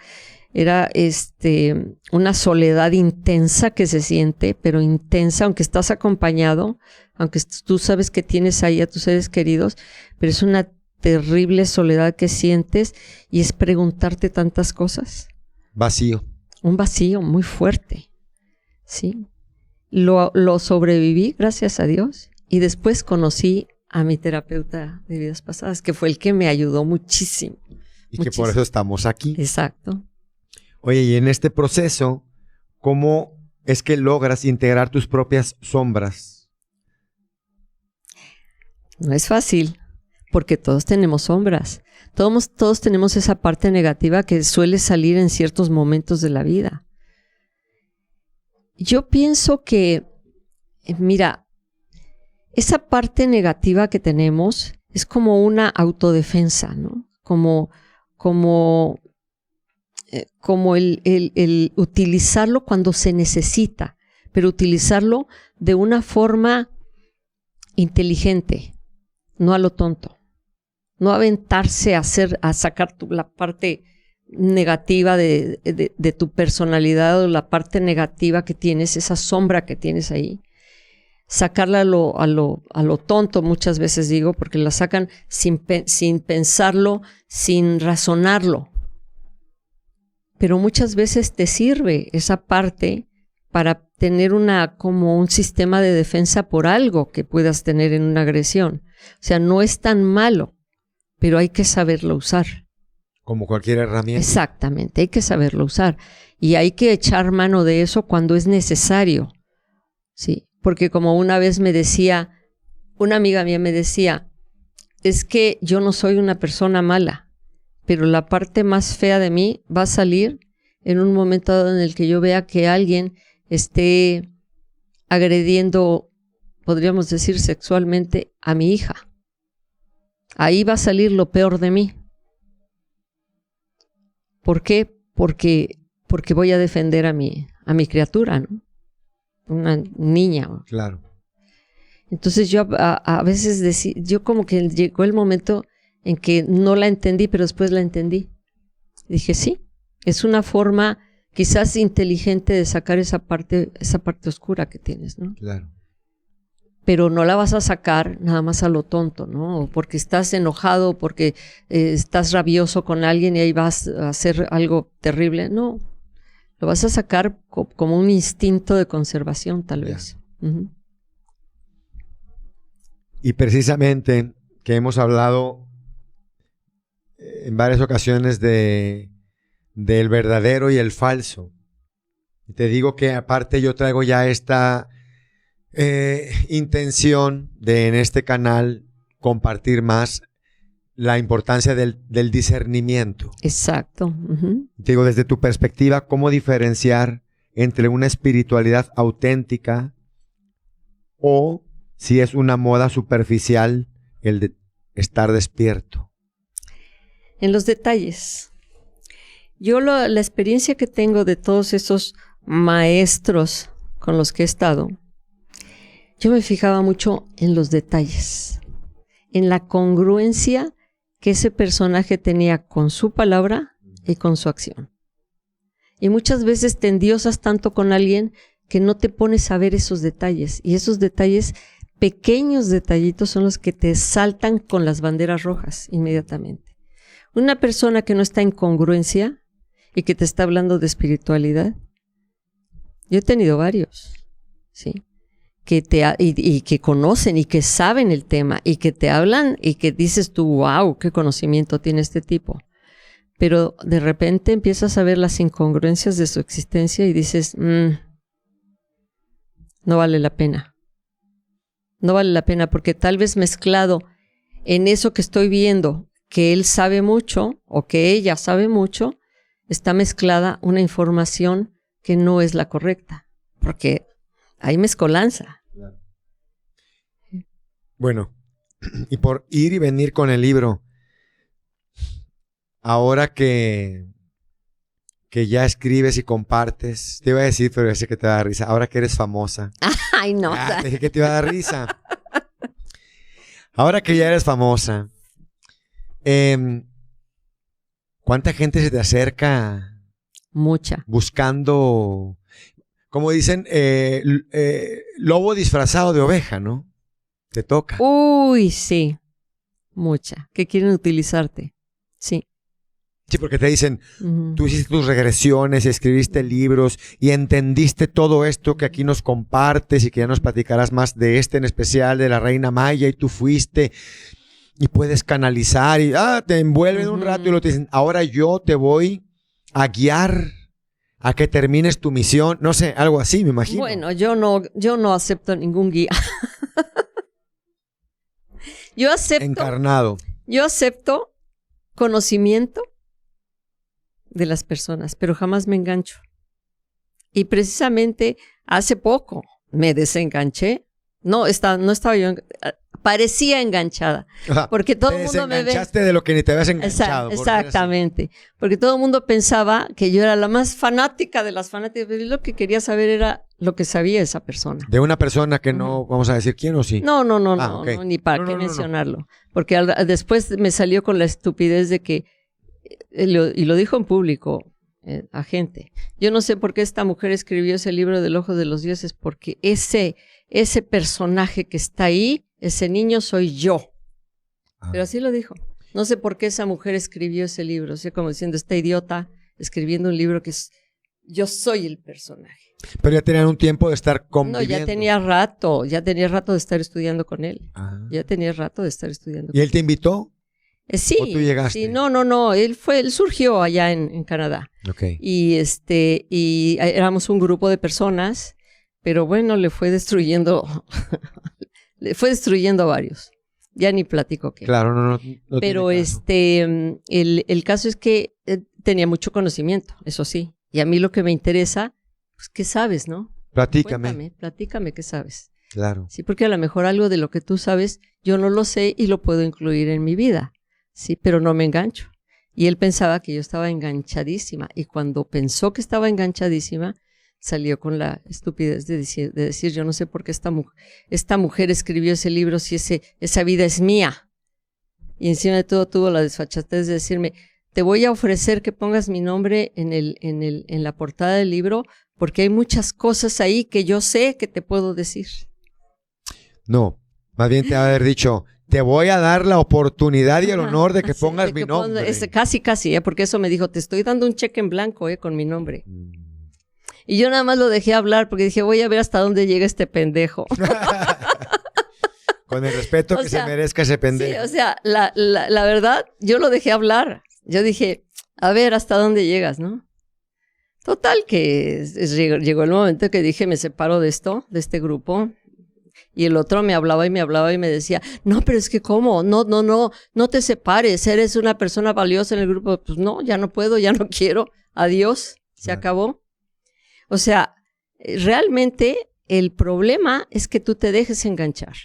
una soledad intensa que se siente, pero intensa, aunque estás acompañado, aunque tú sabes que tienes ahí a tus seres queridos, pero es una terrible soledad que sientes y es preguntarte tantas cosas. Vacío. Un vacío muy fuerte, ¿sí? Lo sobreviví, gracias a Dios, y después conocí a mi terapeuta de vidas pasadas, que fue el que me ayudó muchísimo. Y que por eso estamos aquí. Exacto. Oye, y en este proceso, ¿cómo es que logras integrar tus propias sombras? No es fácil, porque todos tenemos sombras. Todos tenemos esa parte negativa que suele salir en ciertos momentos de la vida. Yo pienso que, mira, esa parte negativa que tenemos es como una autodefensa, ¿no? Como el utilizarlo cuando se necesita, pero utilizarlo de una forma inteligente, no a lo tonto. No aventarse a sacar la parte negativa de tu personalidad o la parte negativa que tienes, esa sombra que tienes ahí. Sacarla a lo tonto, muchas veces digo, porque la sacan sin pensarlo, sin razonarlo. Pero muchas veces te sirve esa parte para tener como un sistema de defensa por algo que puedas tener en una agresión. O sea, no es tan malo, pero hay que saberlo usar. Como cualquier herramienta. Exactamente, hay que saberlo usar. Y hay que echar mano de eso cuando es necesario. Sí, porque como una vez una amiga mía me decía, es que yo no soy una persona mala, pero la parte más fea de mí va a salir en un momento dado en el que yo vea que alguien esté agrediendo, podríamos decir sexualmente, a mi hija. Ahí va a salir lo peor de mí. ¿Por qué? Porque voy a defender a mi criatura, ¿no? Una niña. Claro. Entonces yo a veces yo como que llegó el momento en que no la entendí, pero después la entendí. Dije, sí, es una forma quizás inteligente de sacar esa parte oscura que tienes, ¿no? Claro. Pero no la vas a sacar nada más a lo tonto, ¿no? O porque estás enojado, porque estás rabioso con alguien y ahí vas a hacer algo terrible. No, lo vas a sacar como un instinto de conservación, tal vez. Uh-huh. Y precisamente que hemos hablado en varias ocasiones del verdadero y el falso. Y te digo que aparte yo traigo ya esta intención de en este canal compartir más la importancia del discernimiento. Exacto. Uh-huh. Te digo, desde tu perspectiva, ¿cómo diferenciar entre una espiritualidad auténtica o si es una moda superficial el de estar despierto? En los detalles. Yo la experiencia que tengo de todos esos maestros con los que he estado, yo me fijaba mucho en los detalles, en la congruencia que ese personaje tenía con su palabra y con su acción. Y muchas veces te endiosas tanto con alguien que no te pones a ver esos detalles. Y esos detalles, pequeños detallitos, son los que te saltan con las banderas rojas inmediatamente. Una persona que no está en congruencia y que te está hablando de espiritualidad, yo he tenido varios, ¿sí? Y que conocen y que saben el tema y que te hablan y que dices tú, wow, qué conocimiento tiene este tipo. Pero de repente empiezas a ver las incongruencias de su existencia y dices, no vale la pena. No vale la pena porque tal vez mezclado en eso que estoy viendo, que él sabe mucho o que ella sabe mucho, está mezclada una información que no es la correcta. Porque hay mezcolanza. Bueno, y por ir y venir con el libro, ahora que ya escribes y compartes, te iba a decir, pero ya sé que te da risa, ahora que eres famosa. Ay, no. Te dije que te iba a dar risa. Ahora que ya eres famosa, ¿cuánta gente se te acerca? Mucha. Buscando, como dicen, lobo disfrazado de oveja, ¿no? Te toca. Uy, sí. Mucha. Que quieren utilizarte. Sí. Sí, porque te dicen, Ujú. tú hiciste tus regresiones, escribiste libros y entendiste todo esto que aquí nos compartes y que ya nos platicarás más de este en especial, de la Reina Maya, y tú fuiste y puedes canalizar y te envuelven un rato y lo te dicen, ahora yo te voy a guiar a que termines tu misión. No sé, algo así, me imagino. Bueno, yo no acepto ningún guía. Yo Encarnado. acepto conocimiento de las personas, pero jamás me engancho. Y precisamente hace poco me desenganché. No estaba yo, parecía enganchada, porque todo el mundo me ve. Desenganchaste de lo que ni te habías enganchado. Exactamente, porque todo el mundo pensaba que yo era la más fanática de las fanáticas, pero lo que quería saber era lo que sabía esa persona. De una persona que no, vamos a decir quién o sí. No, Okay. no, ni para qué mencionarlo. Porque después me salió con la estupidez de que, y lo dijo en público a gente, yo no sé por qué esta mujer escribió ese libro del Ojo de los Dioses, porque ese personaje que está ahí, ese niño soy yo. Pero así lo dijo. No sé por qué esa mujer escribió ese libro, o sea, como diciendo, esta idiota escribiendo un libro que es, yo soy el personaje. Pero ya tenían un tiempo de estar conviviendo. No, ya tenía rato de estar estudiando con él. Ya tenía rato de estar estudiando. ¿Y él te invitó? Sí. ¿O tú llegaste? Sí, no, él surgió allá en Canadá. Okay. Y éramos un grupo de personas, pero bueno, le fue destruyendo a varios. Ya ni platico qué. Claro, no pero el caso es que tenía mucho conocimiento, eso sí. Y a mí lo que me interesa, pues, ¿qué sabes, no? Platícame. Platícame qué sabes. Claro. Sí, porque a lo mejor algo de lo que tú sabes, yo no lo sé y lo puedo incluir en mi vida. Sí, pero no me engancho. Y él pensaba que yo estaba enganchadísima. Y cuando pensó que estaba enganchadísima, salió con la estupidez de decir yo no sé por qué esta mujer escribió ese libro si esa vida es mía. Y encima de todo tuvo la desfachatez de decirme, te voy a ofrecer que pongas mi nombre en la portada del libro porque hay muchas cosas ahí que yo sé que te puedo decir. No, más bien te va a haber dicho, te voy a dar la oportunidad y el honor de que pongas mi nombre. Casi, porque eso me dijo, te estoy dando un cheque en blanco con mi nombre. Y yo nada más lo dejé hablar porque dije, voy a ver hasta dónde llega este pendejo. Con el respeto que se merezca ese pendejo. Sí, o sea, la verdad, yo lo dejé hablar. Yo dije, a ver hasta dónde llegas, ¿no? Total, que llegó el momento que dije, me separo de este grupo. Y el otro me hablaba y me decía, no, pero es que ¿cómo? No te separes, eres una persona valiosa en el grupo. Pues no, ya no puedo, ya no quiero. Adiós, se acabó. O sea, realmente el problema es que tú te dejes enganchar.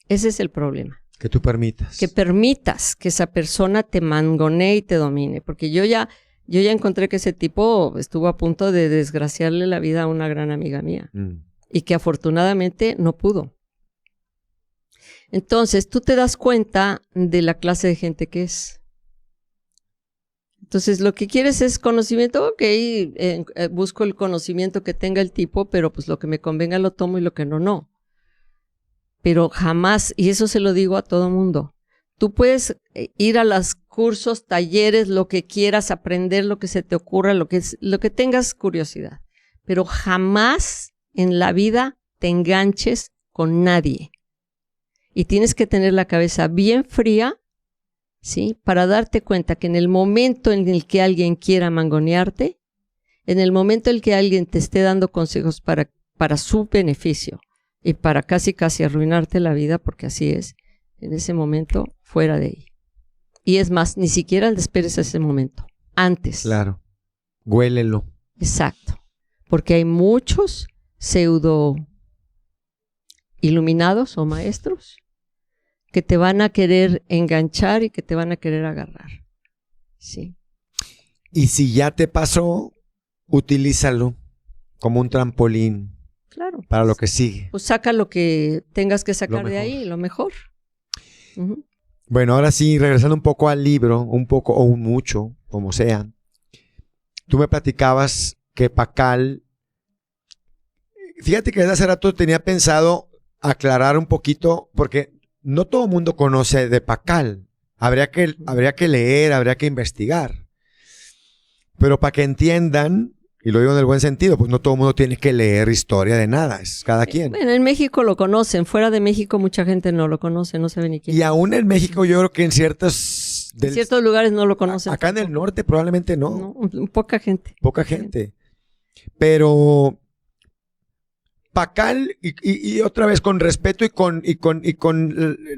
Ese es el problema. Que tú permitas. Que permitas que esa persona te mangonee y te domine. Porque yo ya encontré que ese tipo estuvo a punto de desgraciarle la vida a una gran amiga mía. Y que afortunadamente no pudo. Entonces, tú te das cuenta de la clase de gente que es. Entonces, lo que quieres es conocimiento, ok, busco el conocimiento que tenga el tipo, pero pues lo que me convenga lo tomo y lo que no. Pero jamás, y eso se lo digo a todo mundo, tú puedes ir a los cursos, talleres, lo que quieras, aprender lo que se te ocurra, lo que tengas curiosidad, pero jamás en la vida te enganches con nadie. Y tienes que tener la cabeza bien fría, ¿sí? Para darte cuenta que en el momento en el que alguien quiera mangonearte, en el momento en el que alguien te esté dando consejos para su beneficio y para casi arruinarte la vida, porque así es, en ese momento, fuera de ahí. Y es más, ni siquiera esperes a ese momento, antes. Claro, huélelo. Exacto, porque hay muchos pseudo iluminados o maestros que te van a querer enganchar y que te van a querer agarrar. Sí. Y si ya te pasó, utilízalo como un trampolín. Claro. Para lo que sigue. Pues saca lo que tengas que sacar de ahí, lo mejor. Uh-huh. Bueno, ahora sí, regresando un poco al libro, un poco o un mucho, como sea. Tú me platicabas que Pakal, fíjate que desde hace rato tenía pensado aclarar un poquito, porque no todo el mundo conoce de Pakal. Habría que leer, habría que investigar. Pero para que entiendan, y lo digo en el buen sentido, pues no todo el mundo tiene que leer historia de nada, es cada quien. Bueno, en México lo conocen, fuera de México mucha gente no lo conoce, no sabe ni quién. Y aún en México yo creo que en ciertos lugares no lo conocen. Acá en el norte probablemente no. Poca gente. Poca gente. Pero Pakal, y otra vez con respeto y con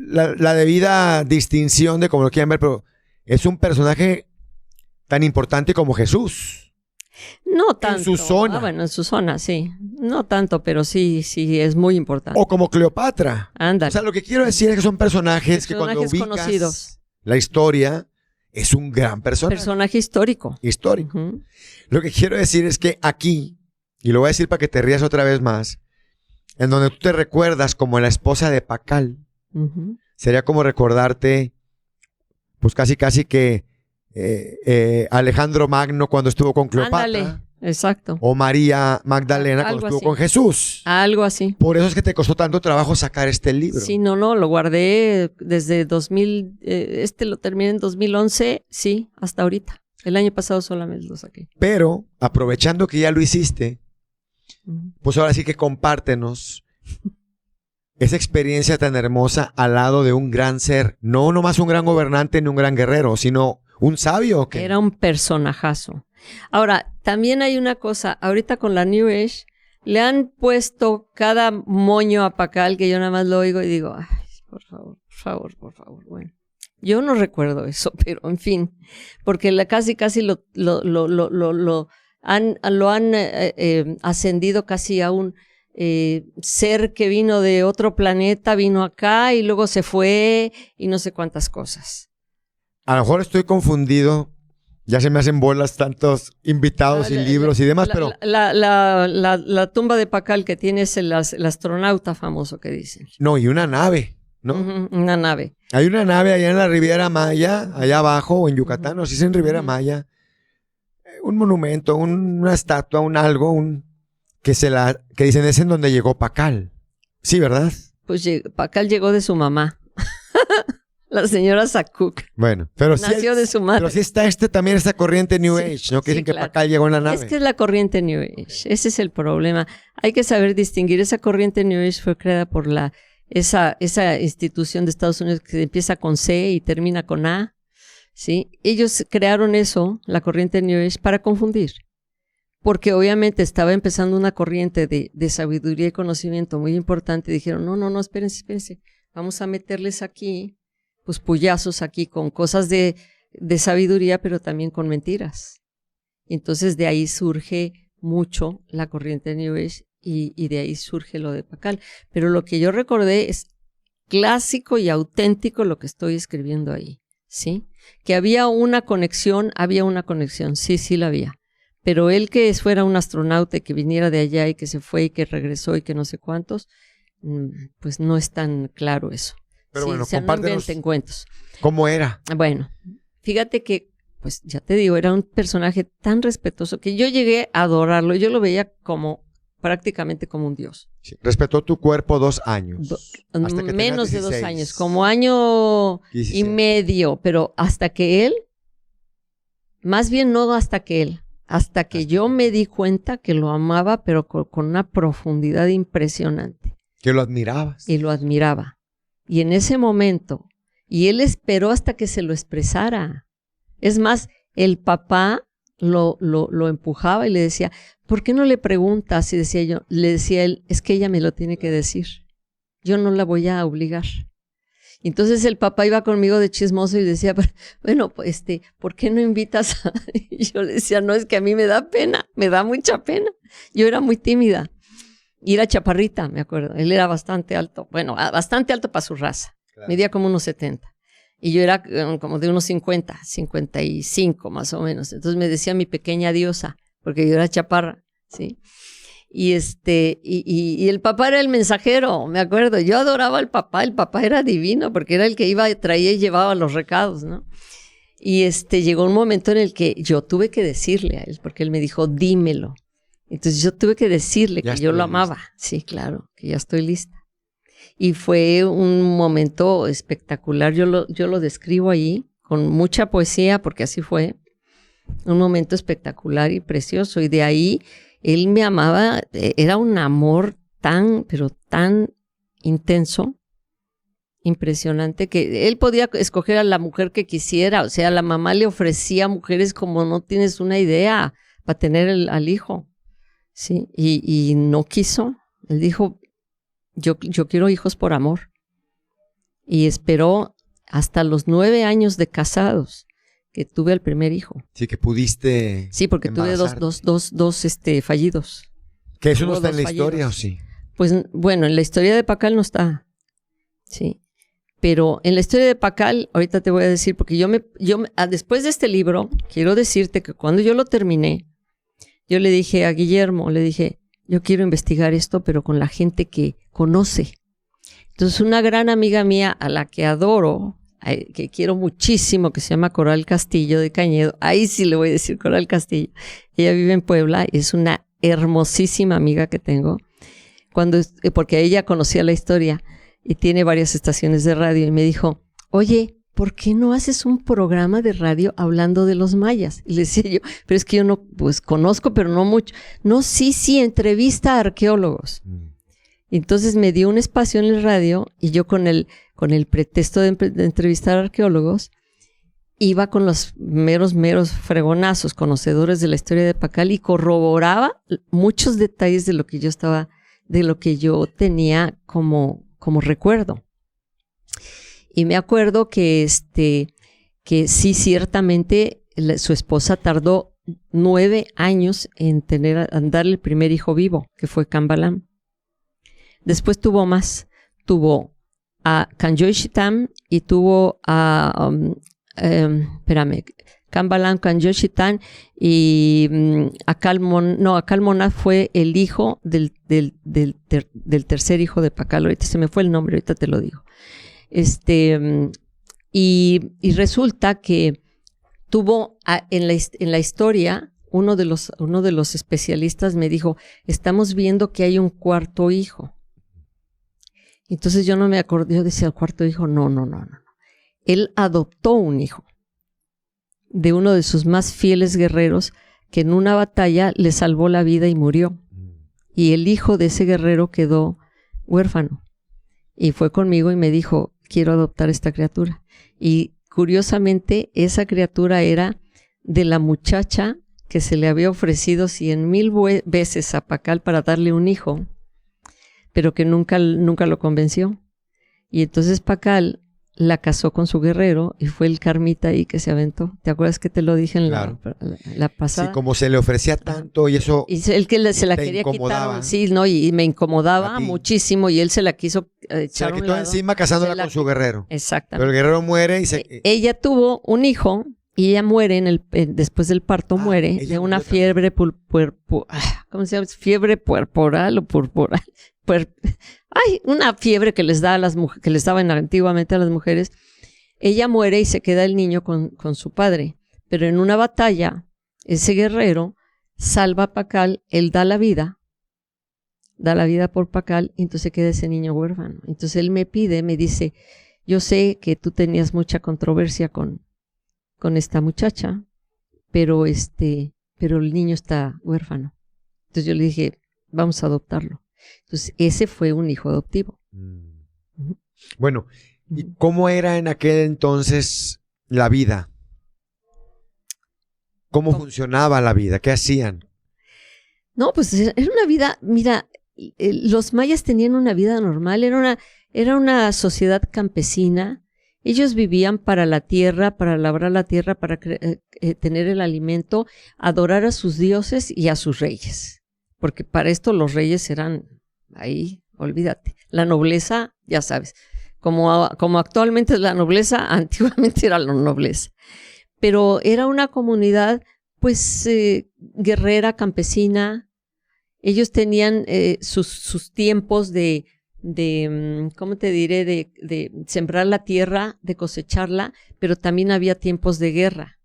la debida distinción de como lo quieran ver, pero es un personaje tan importante como Jesús. No tanto. En su zona. Bueno, en su zona, sí. No tanto, pero sí es muy importante. O como Cleopatra. Ándale. O sea, lo que quiero decir es que son personajes que cuando ubicas conocidos. La historia, es un gran personaje. Personaje histórico. Histórico. Uh-huh. Lo que quiero decir es que aquí, y lo voy a decir para que te rías otra vez más, en donde tú te recuerdas como la esposa de Pakal, uh-huh, sería como recordarte, pues casi que Alejandro Magno cuando estuvo con Cleopatra. Ándale, exacto. O María Magdalena cuando estuvo con Jesús. Algo así. Por eso es que te costó tanto trabajo sacar este libro. Sí, no, lo guardé desde 2000, lo terminé en 2011, sí, hasta ahorita. El año pasado solamente lo saqué. Pero, aprovechando que ya lo hiciste, pues ahora sí que compártenos esa experiencia tan hermosa al lado de un gran ser. No nomás un gran gobernante ni un gran guerrero, sino un sabio. ¿O qué? Era un personajazo. Ahora, también hay una cosa. Ahorita con la New Age, le han puesto cada moño a Pakal que yo nada más lo oigo y digo, ay, por favor. Bueno, yo no recuerdo eso, pero en fin. Porque casi lo han ascendido casi a un ser que vino de otro planeta, vino acá y luego se fue y no sé cuántas cosas. A lo mejor estoy confundido, ya se me hacen bolas tantos invitados y libros y demás, pero... La tumba de Pakal que tiene es el astronauta famoso que dicen. No, y una nave, ¿no? Uh-huh, una nave. Hay una nave allá en la Riviera Maya, allá abajo, o en Yucatán, no sé si es en Riviera Maya. Un monumento, una estatua, que dicen es en donde llegó Pakal. Sí, ¿verdad? Pues Pakal llegó de su mamá. La señora Sakuk. Bueno, pero nació de su madre. Pero sí está también esta corriente New Age, ¿no? Que dicen que Pakal llegó en la nave. Es que es la corriente New Age. Ese es el problema. Hay que saber distinguir. Esa corriente New Age fue creada por esa institución de Estados Unidos que empieza con C y termina con A. ¿Sí? Ellos crearon eso, la corriente New Age, para confundir. Porque obviamente estaba empezando una corriente de sabiduría y conocimiento muy importante. Dijeron, no, espérense. Vamos a meterles aquí, pues puyazos aquí con cosas de sabiduría, pero también con mentiras. Entonces de ahí surge mucho la corriente New Age y de ahí surge lo de Pakal. Pero lo que yo recordé es clásico y auténtico lo que estoy escribiendo ahí, ¿sí? Que había una conexión, sí la había. Pero él que fuera un astronauta y que viniera de allá y que se fue y que regresó y que no sé cuántos, pues no es tan claro eso. Pero bueno, compártenos. No inventen cuentos. ¿Cómo era? Bueno, fíjate que, pues ya te digo, era un personaje tan respetuoso que yo llegué a adorarlo. Yo lo veía prácticamente como un dios. Sí. Respetó tu cuerpo 2 años. Menos de 2 años, como año 16. Y medio, pero hasta que él, más bien no hasta que él, hasta que yo me di cuenta que lo amaba, pero con una profundidad impresionante. Que lo admirabas. Y lo admiraba. Y en ese momento, y él esperó hasta que se lo expresara. Es más, el papá lo empujaba y le decía, ¿por qué no le preguntas? Y le decía él, es que ella me lo tiene que decir. Yo no la voy a obligar. Entonces el papá iba conmigo de chismoso y decía, bueno, pues, ¿por qué no invitas a...? Y yo le decía, no, es que a mí me da pena, me da mucha pena. Yo era muy tímida. Y era chaparrita, me acuerdo. Él era bastante alto. Bueno, bastante alto para su raza. Claro. Medía como unos 70. Y yo era como de unos 50, 55 más o menos. Entonces me decía mi pequeña diosa, porque yo era chaparra, ¿sí? Y el papá era el mensajero, me acuerdo. Yo adoraba al papá. El papá era divino porque era el que iba, traía y llevaba los recados, ¿no? Y llegó un momento en el que yo tuve que decirle a él, porque él me dijo, dímelo. Entonces yo tuve que decirle que yo lo amaba. Sí, claro, que ya estoy lista. Y fue un momento espectacular. Yo lo describo ahí con mucha poesía, porque así fue. Un momento espectacular y precioso. Y de ahí él me amaba. Era un amor tan, pero tan intenso, impresionante, que él podía escoger a la mujer que quisiera. O sea, la mamá le ofrecía mujeres como no tienes una idea para tener al hijo. Sí, y no quiso. Él dijo, yo quiero hijos por amor. Y esperó hasta los 9 años de casados que tuve al primer hijo. Sí, que pudiste. Sí, porque tuve dos fallidos. ¿Que eso no está en la historia o sí? Pues bueno, en la historia de Pacal no está. Sí. Pero en la historia de Pacal, ahorita te voy a decir, porque después de este libro, quiero decirte que cuando yo lo terminé, yo le dije a Guillermo, yo quiero investigar esto, pero con la gente que conoce. Entonces, una gran amiga mía a la que adoro, que quiero muchísimo, que se llama Coral Castillo de Cañedo, ahí sí le voy a decir Coral Castillo, ella vive en Puebla, es una hermosísima amiga que tengo, porque ella conocía la historia y tiene varias estaciones de radio, y me dijo, oye, ¿por qué no haces un programa de radio hablando de los mayas? Y le decía yo, pero es que yo no, pues conozco, pero no mucho. No, sí, entrevista a arqueólogos. Entonces me dio un espacio en el radio y yo con el pretexto de entrevistar a arqueólogos, iba con los meros fregonazos, conocedores de la historia de Pacal, y corroboraba muchos detalles de lo que yo tenía como recuerdo. Y me acuerdo que sí, ciertamente su esposa tardó 9 años en darle el primer hijo vivo, que fue Cambalam. Después tuvo más. Tuvo a Canjoixitam y tuvo a Cambalam, Canjoixitam y a Calmona fue el hijo del tercer hijo de Pacal. Ahorita se me fue el nombre, ahorita te lo digo. Y resulta que tuvo en la historia, uno de los especialistas me dijo, estamos viendo que hay un cuarto hijo. Entonces yo no me acordé, yo decía, el cuarto hijo, no. Él adoptó un hijo de uno de sus más fieles guerreros que en una batalla le salvó la vida y murió. Y el hijo de ese guerrero quedó huérfano. Y fue conmigo y me dijo, quiero adoptar esta criatura. Y curiosamente, esa criatura era de la muchacha que se le había ofrecido 100,000 veces a Pacal para darle un hijo, pero que nunca lo convenció. Y entonces Pacal la casó con su guerrero y fue el karmita ahí que se aventó. ¿Te acuerdas que te lo dije en la pasada? Sí, como se le ofrecía tanto y eso. Y él que se la quería quitar. Sí, no, y me incomodaba muchísimo y él se la quiso echar. Se la quitó encima casándola con su guerrero. Exactamente. Pero el guerrero muere y ella tuvo un hijo y ella muere después del parto, muere de una fiebre ¿cómo se llama? Fiebre puerporal o purpural. Una fiebre que les da a las mujeres, que les daban antiguamente a las mujeres. Ella muere y se queda el niño con su padre. Pero en una batalla, ese guerrero salva a Pacal, él da la vida por Pacal, y entonces queda ese niño huérfano. Entonces él me dice, yo sé que tú tenías mucha controversia con esta muchacha, pero el niño está huérfano. Entonces yo le dije, vamos a adoptarlo. Entonces ese fue un hijo adoptivo. Bueno, ¿y cómo era en aquel entonces la vida? ¿Cómo funcionaba la vida? ¿Qué hacían? No, pues era una vida, mira, los mayas tenían una vida normal, era una sociedad campesina. Ellos vivían para la tierra, para labrar la tierra, para tener el alimento, adorar a sus dioses y a sus reyes. Porque para esto los reyes eran, ahí, olvídate. La nobleza, ya sabes, como actualmente es la nobleza, antiguamente era la nobleza. Pero era una comunidad, pues, guerrera, campesina. Ellos tenían sus tiempos de ¿cómo te diré? De sembrar la tierra, de cosecharla, pero también había tiempos de guerra.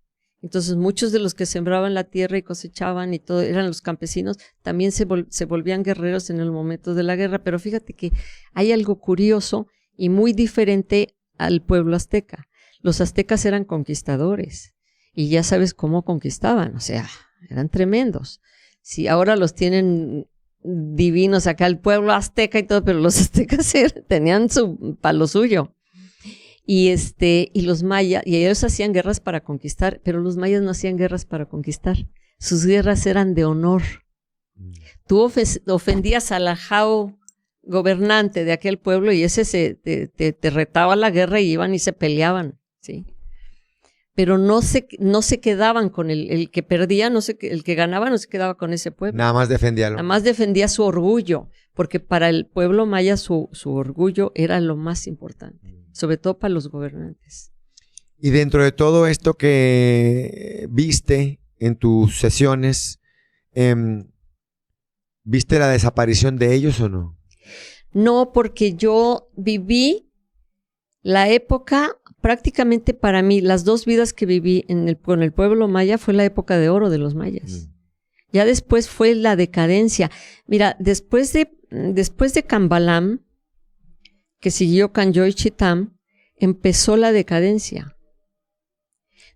Entonces muchos de los que sembraban la tierra y cosechaban y todo, eran los campesinos, también se volvían guerreros en el momento de la guerra. Pero fíjate que hay algo curioso y muy diferente al pueblo azteca. Los aztecas eran conquistadores y ya sabes cómo conquistaban, o sea, eran tremendos. Sí, ahora los tienen divinos acá el pueblo azteca y todo, pero los aztecas tenían para lo suyo. Y los mayas, y ellos hacían guerras para conquistar, pero los mayas no hacían guerras para conquistar. Sus guerras eran de honor. Tú ofendías al ajao gobernante de aquel pueblo y ese te retaba a la guerra y iban y se peleaban, ¿sí? Pero no se quedaban con el que perdía, el que ganaba no se quedaba con ese pueblo. Nada más defendía su orgullo, porque para el pueblo maya su orgullo era lo más importante, sobre todo para los gobernantes. Y dentro de todo esto que viste en tus sesiones, ¿viste la desaparición de ellos o no? No, porque yo viví la época, prácticamente para mí, las 2 vidas que viví con el pueblo maya fue la época de oro de los mayas. Ya después fue la decadencia. Mira, después de Cambalam, que siguió Canyoy Chitam, empezó la decadencia.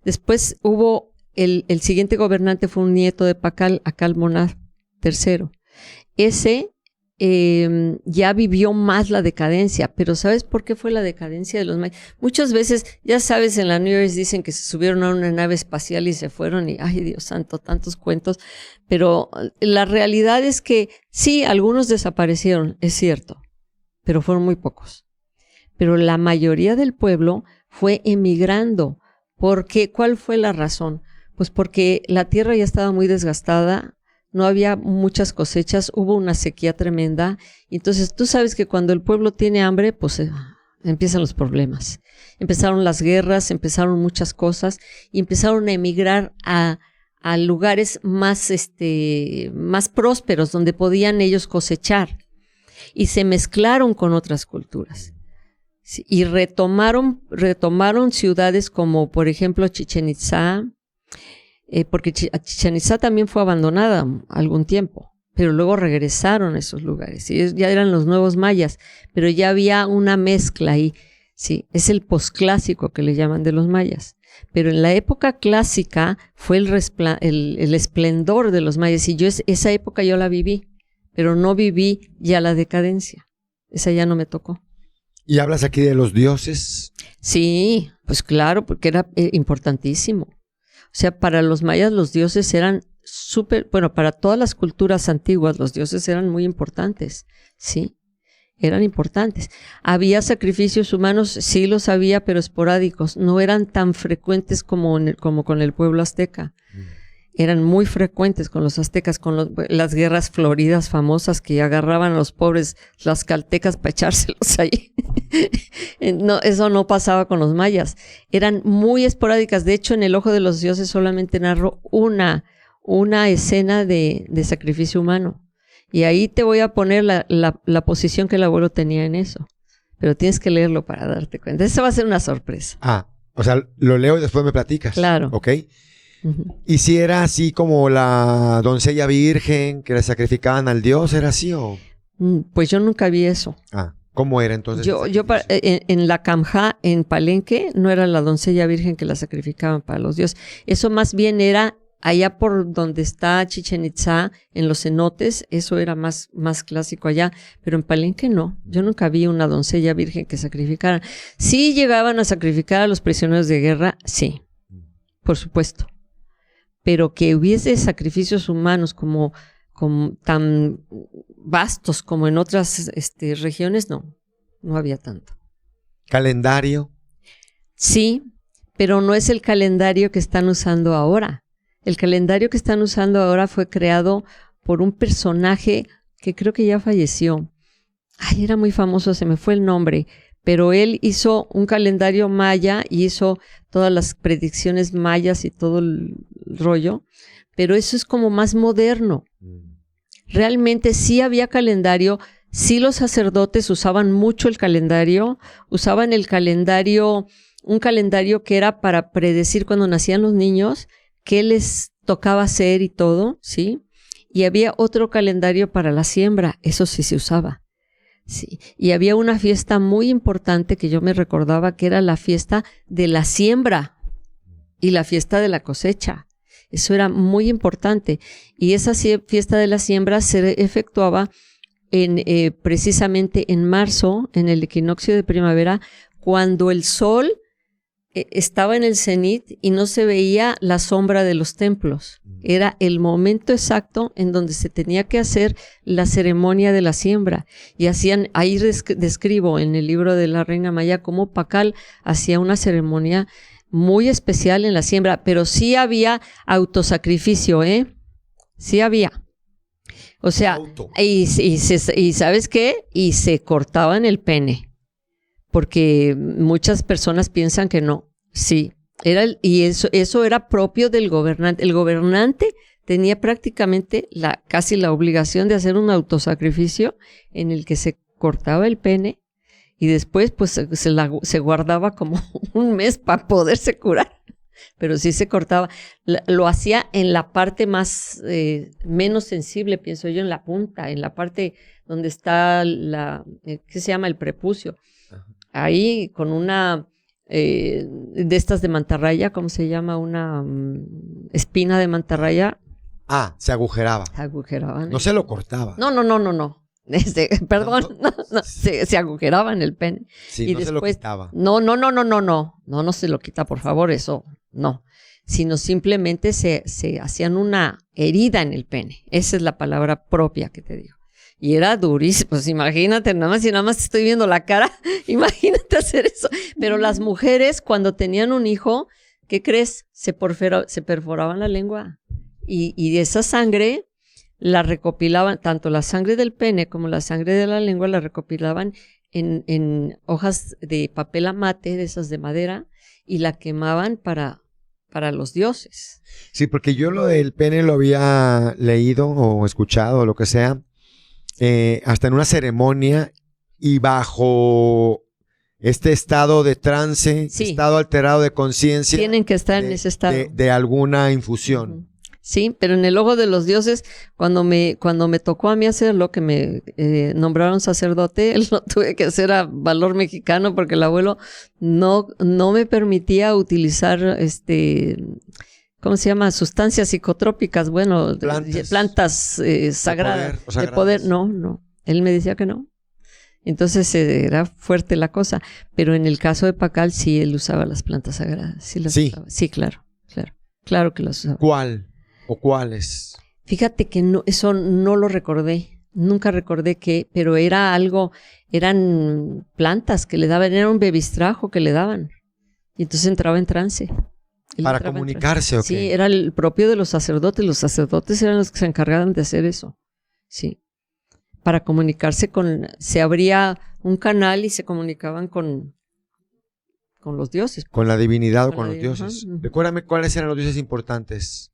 Después hubo el siguiente gobernante fue un nieto de Pacal, Acalmonad III. Ese ya vivió más la decadencia, pero ¿sabes por qué fue la decadencia de los mayas? Muchas veces, ya sabes, en la New York dicen que se subieron a una nave espacial y se fueron y, ay Dios santo, tantos cuentos, pero la realidad es que sí, algunos desaparecieron, es cierto, pero fueron muy pocos. Pero la mayoría del pueblo fue emigrando. ¿Por qué? ¿Cuál fue la razón? Pues porque la tierra ya estaba muy desgastada, no había muchas cosechas, hubo una sequía tremenda. Y entonces tú sabes que cuando el pueblo tiene hambre, pues empiezan los problemas. Empezaron las guerras, empezaron muchas cosas y empezaron a emigrar a lugares más prósperos donde podían ellos cosechar. Y se mezclaron con otras culturas. Sí, y retomaron ciudades como, por ejemplo, Chichén Itzá, porque Chichén Itzá también fue abandonada algún tiempo, pero luego regresaron a esos lugares. Y ya eran los nuevos mayas, pero ya había una mezcla ahí. Sí, es el posclásico que le llaman de los mayas. Pero en la época clásica fue el esplendor de los mayas. Y esa época yo la viví, pero no viví ya la decadencia. Esa ya no me tocó. ¿Y hablas aquí de los dioses? Sí, pues claro, porque era importantísimo. O sea, para los mayas los dioses eran para todas las culturas antiguas los dioses eran muy importantes, sí, eran importantes. ¿Había sacrificios humanos? Sí los había, pero esporádicos, no eran tan frecuentes como con el pueblo azteca. Eran muy frecuentes con los aztecas, con las guerras floridas famosas que agarraban a los pobres tlaxcaltecas para echárselos ahí. No, eso no pasaba con los mayas. Eran muy esporádicas. De hecho, en El Ojo de los Dioses solamente narro una escena de sacrificio humano. Y ahí te voy a poner la posición que el abuelo tenía en eso. Pero tienes que leerlo para darte cuenta. Eso va a ser una sorpresa. O sea, lo leo y después me platicas. Claro. ¿Ok? Uh-huh. ¿Y si era así como la doncella virgen que le sacrificaban al dios? ¿Era así o...? Pues yo nunca vi eso. ¿Cómo era entonces? En la Camjá, en Palenque, no era la doncella virgen que la sacrificaban para los dioses. Eso más bien era allá por donde está Chichén Itzá, en los cenotes, eso era más clásico allá, pero en Palenque no. Yo nunca vi una doncella virgen que sacrificaran. Sí llegaban a sacrificar a los prisioneros de guerra, sí, por supuesto. Pero que hubiese sacrificios humanos como tan vastos como en otras regiones, no había tanto. ¿Calendario? Sí, pero no es el calendario que están usando ahora. El calendario que están usando ahora fue creado por un personaje que creo que ya falleció. Ay, era muy famoso, se me fue el nombre, pero él hizo un calendario maya y hizo todas las predicciones mayas y todo el rollo, pero eso es como más moderno. Realmente sí había calendario, sí los sacerdotes usaban mucho el calendario, usaban el calendario un calendario que era para predecir cuando nacían los niños, qué les tocaba hacer y todo, ¿sí? Y había otro calendario para la siembra, eso sí se usaba. Sí, y había una fiesta muy importante que yo me recordaba que era la fiesta de la siembra y la fiesta de la cosecha. Eso era muy importante. Y esa fiesta de la siembra se efectuaba precisamente en marzo, en el equinoccio de primavera, cuando el sol estaba en el cenit y no se veía la sombra de los templos. Era el momento exacto en donde se tenía que hacer la ceremonia de la siembra. Y hacían, ahí describo en el libro de la Reina Maya cómo Pacal hacía una ceremonia muy especial en la siembra, pero sí había autosacrificio, ¿eh? Sí había. O sea, y ¿sabes qué? Y se cortaban el pene. Porque muchas personas piensan que no. Sí, y eso era propio del gobernante. El gobernante tenía prácticamente casi la obligación de hacer un autosacrificio en el que se cortaba el pene y después pues se guardaba como un mes para poderse curar. Pero sí se cortaba. Lo hacía en la parte más menos sensible, pienso yo, en la punta, en la parte donde está ¿qué se llama? El prepucio. Ahí con una de estas de mantarraya, ¿cómo se llama? Una espina de mantarraya. Ah, se agujeraba. Se agujeraban. No se lo cortaba. No. Perdón, no, se agujeraba en el pene. Sí, y no después, se lo quitaba. No se lo quita, por favor, eso no. Sino simplemente se hacían una herida en el pene. Esa es la palabra propia que te digo. Y era durísimo, pues imagínate, nada más estoy viendo la cara, imagínate hacer eso. Pero las mujeres cuando tenían un hijo, ¿qué crees? Se perforaban la lengua y de esa sangre la recopilaban, tanto la sangre del pene como la sangre de la lengua la recopilaban en hojas de papel amate, de esas de madera, y la quemaban para los dioses. Sí, porque yo lo del pene lo había leído o escuchado o lo que sea, hasta en una ceremonia y bajo este estado de trance, sí, estado alterado de conciencia. Tienen que estar en ese estado. De alguna infusión. Sí, pero en el ojo de los dioses, cuando me tocó a mí hacerlo, que me nombraron sacerdote, lo tuve que hacer a valor mexicano porque el abuelo no me permitía utilizar ¿cómo se llama? Sustancias psicotrópicas, bueno, plantas sagradas, de poder. No. Él me decía que no. Entonces era fuerte la cosa. Pero en el caso de Pacal, sí, él usaba las plantas sagradas. Sí, usaba. Sí, claro que las usaba. ¿Cuál o cuáles? Fíjate que no, eso no lo recordé. Nunca recordé pero era algo, eran plantas que le daban, era un bebistrajo que le daban. Y entonces entraba en trance. ¿Para comunicarse o qué? Sí, era el propio de los sacerdotes. Los sacerdotes eran los que se encargaban de hacer eso. Sí. Para comunicarse se abría un canal y se comunicaban con los dioses. Con la divinidad o con los dioses. Recuérdame cuáles eran los dioses importantes.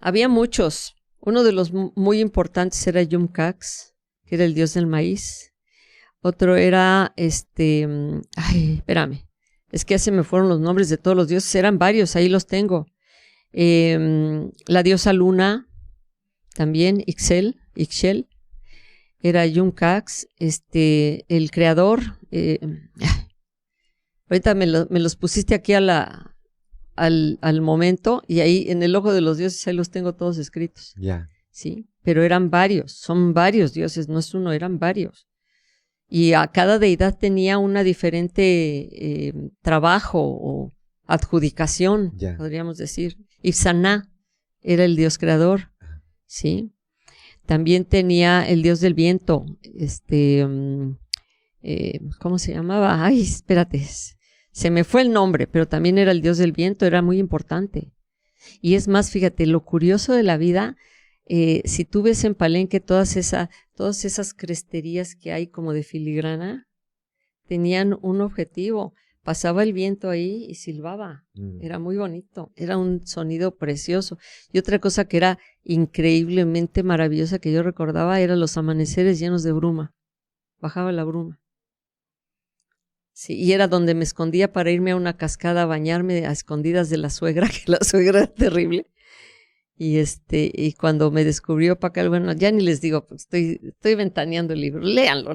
Había muchos. Uno de los muy importantes era Yum-Cax, que era el dios del maíz. Otro era espérame. Es que ya se me fueron los nombres de todos los dioses. Eran varios, ahí los tengo. La diosa Luna, también, Ixchel. Era Yum-Cax, el creador. Ahorita me los pusiste aquí al momento, y ahí en el ojo de los dioses, ahí los tengo todos escritos. Ya. Sí, pero eran varios, son varios dioses, no es uno, eran varios. Y a cada deidad tenía una diferente trabajo o adjudicación, podríamos decir. Ipsaná era el dios creador, ¿sí? También tenía el dios del viento, ¿cómo se llamaba? Ay, espérate, se me fue el nombre, pero también era el dios del viento, era muy importante. Y es más, fíjate, lo curioso de la vida, si tú ves en Palenque todas esas cresterías que hay como de filigrana, tenían un objetivo. Pasaba el viento ahí y silbaba. Era muy bonito. Era un sonido precioso. Y otra cosa que era increíblemente maravillosa que yo recordaba eran los amaneceres llenos de bruma. Bajaba la bruma. Sí, y era donde me escondía para irme a una cascada a bañarme a escondidas de la suegra, que la suegra era terrible. Y cuando me descubrió Pacal, bueno, ya ni les digo, pues estoy ventaneando el libro. Léanlo.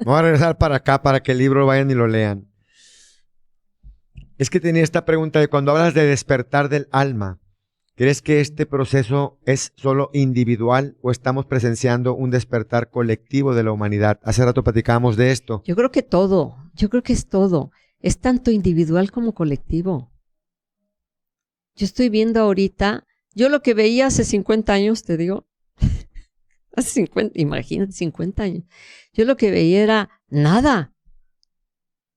Voy a regresar para acá para que el libro vayan y lo lean. Es que tenía esta pregunta de cuando hablas de despertar del alma, ¿crees que este proceso es solo individual o estamos presenciando un despertar colectivo de la humanidad? Hace rato platicábamos de esto. Yo creo que es todo. Es tanto individual como colectivo. Yo estoy viendo ahorita, yo lo que veía hace 50 años, te digo, imagínate, 50 años. Yo lo que veía era nada.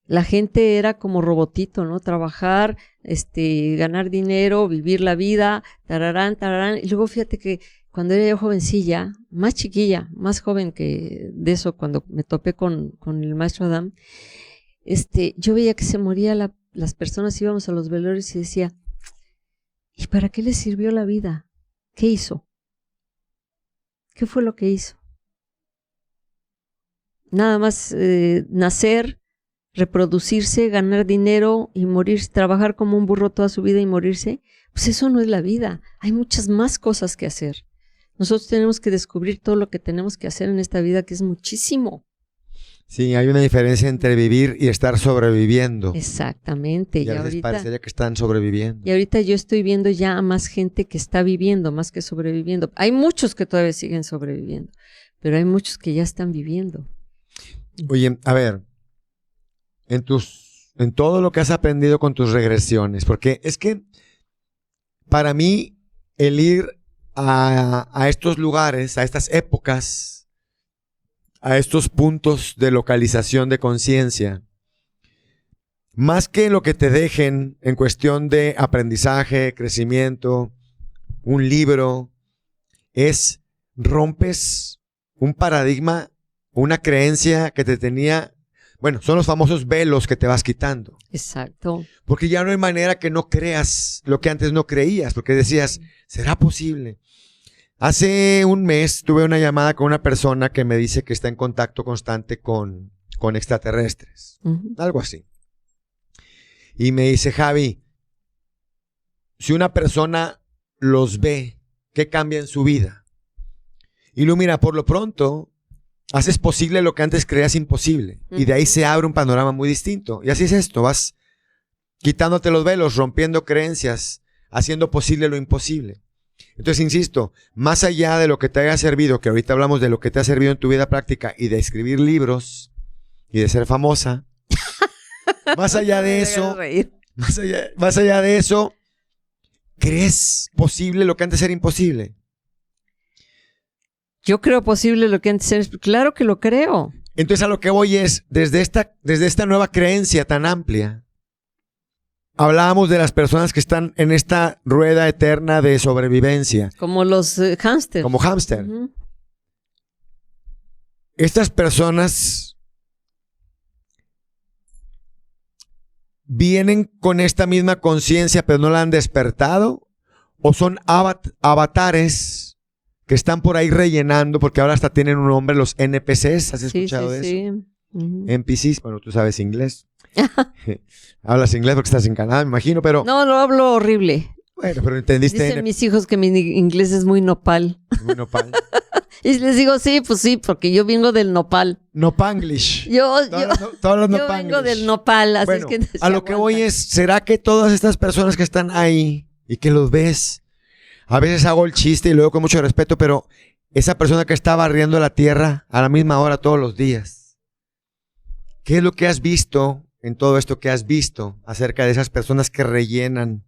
La gente era como robotito, ¿no? Trabajar, ganar dinero, vivir la vida, tararán. Y luego fíjate que cuando era yo jovencilla, más chiquilla, más joven que de eso, cuando me topé con el maestro Adam, yo veía que se moría las personas, íbamos a los velorios y decía, ¿y para qué le sirvió la vida? ¿Qué hizo? ¿Qué fue lo que hizo? Nada más nacer, reproducirse, ganar dinero y morirse, trabajar como un burro toda su vida y morirse. Pues eso no es la vida. Hay muchas más cosas que hacer. Nosotros tenemos que descubrir todo lo que tenemos que hacer en esta vida, que es muchísimo. Sí, hay una diferencia entre vivir y estar sobreviviendo. Exactamente. Y a veces parecería que están sobreviviendo. Y ahorita yo estoy viendo ya a más gente que está viviendo, más que sobreviviendo. Hay muchos que todavía siguen sobreviviendo, pero hay muchos que ya están viviendo. Oye, a ver, en todo lo que has aprendido con tus regresiones, porque es que para mí el ir a estos lugares, a estas épocas, a estos puntos de localización de conciencia, más que lo que te dejen en cuestión de aprendizaje, crecimiento, un libro, es rompes un paradigma, una creencia que te tenía, bueno, son los famosos velos que te vas quitando. Exacto. Porque ya no hay manera que no creas lo que antes no creías, porque decías, ¿será posible? Hace un mes tuve una llamada con una persona que me dice que está en contacto constante con extraterrestres. Algo así. Y me dice, Javi, si una persona los ve, ¿qué cambia en su vida? Y luego mira, por lo pronto, haces posible lo que antes creías imposible. Y de ahí se abre un panorama muy distinto. Y así es esto, vas quitándote los velos, rompiendo creencias, haciendo posible lo imposible. Entonces, insisto, más allá de lo que te haya servido, que ahorita hablamos de lo que te ha servido en tu vida práctica y de escribir libros y de ser famosa, más allá de eso, más allá de eso, ¿crees posible lo que antes era imposible? Yo creo posible lo que antes era, claro que lo creo. Entonces a lo que voy es, desde esta nueva creencia tan amplia, hablábamos de las personas que están en esta rueda eterna de sobrevivencia. Como los hámster. Como hámster. Estas personas vienen con esta misma conciencia, pero no la han despertado, o son avatares que están por ahí rellenando, porque ahora hasta tienen un nombre, los NPCs. ¿Has escuchado de eso? Sí. NPCs, bueno, tú sabes inglés. Hablas inglés porque estás en Canadá, me imagino, pero... No, lo hablo horrible. Bueno, pero entendiste... Dicen mis hijos que mi inglés es muy nopal. Muy nopal. Y les digo, sí, pues sí, porque yo vengo del nopal. Nopanglish. Todos los yo vengo del nopal, así bueno, es que... a lo que voy es, ¿será que todas estas personas que están ahí y que los ves, a veces hago el chiste y lo digo con mucho respeto, pero esa persona que está barriendo la tierra a la misma hora todos los días, ¿qué es lo que has visto en todo esto que has visto acerca de esas personas que rellenan?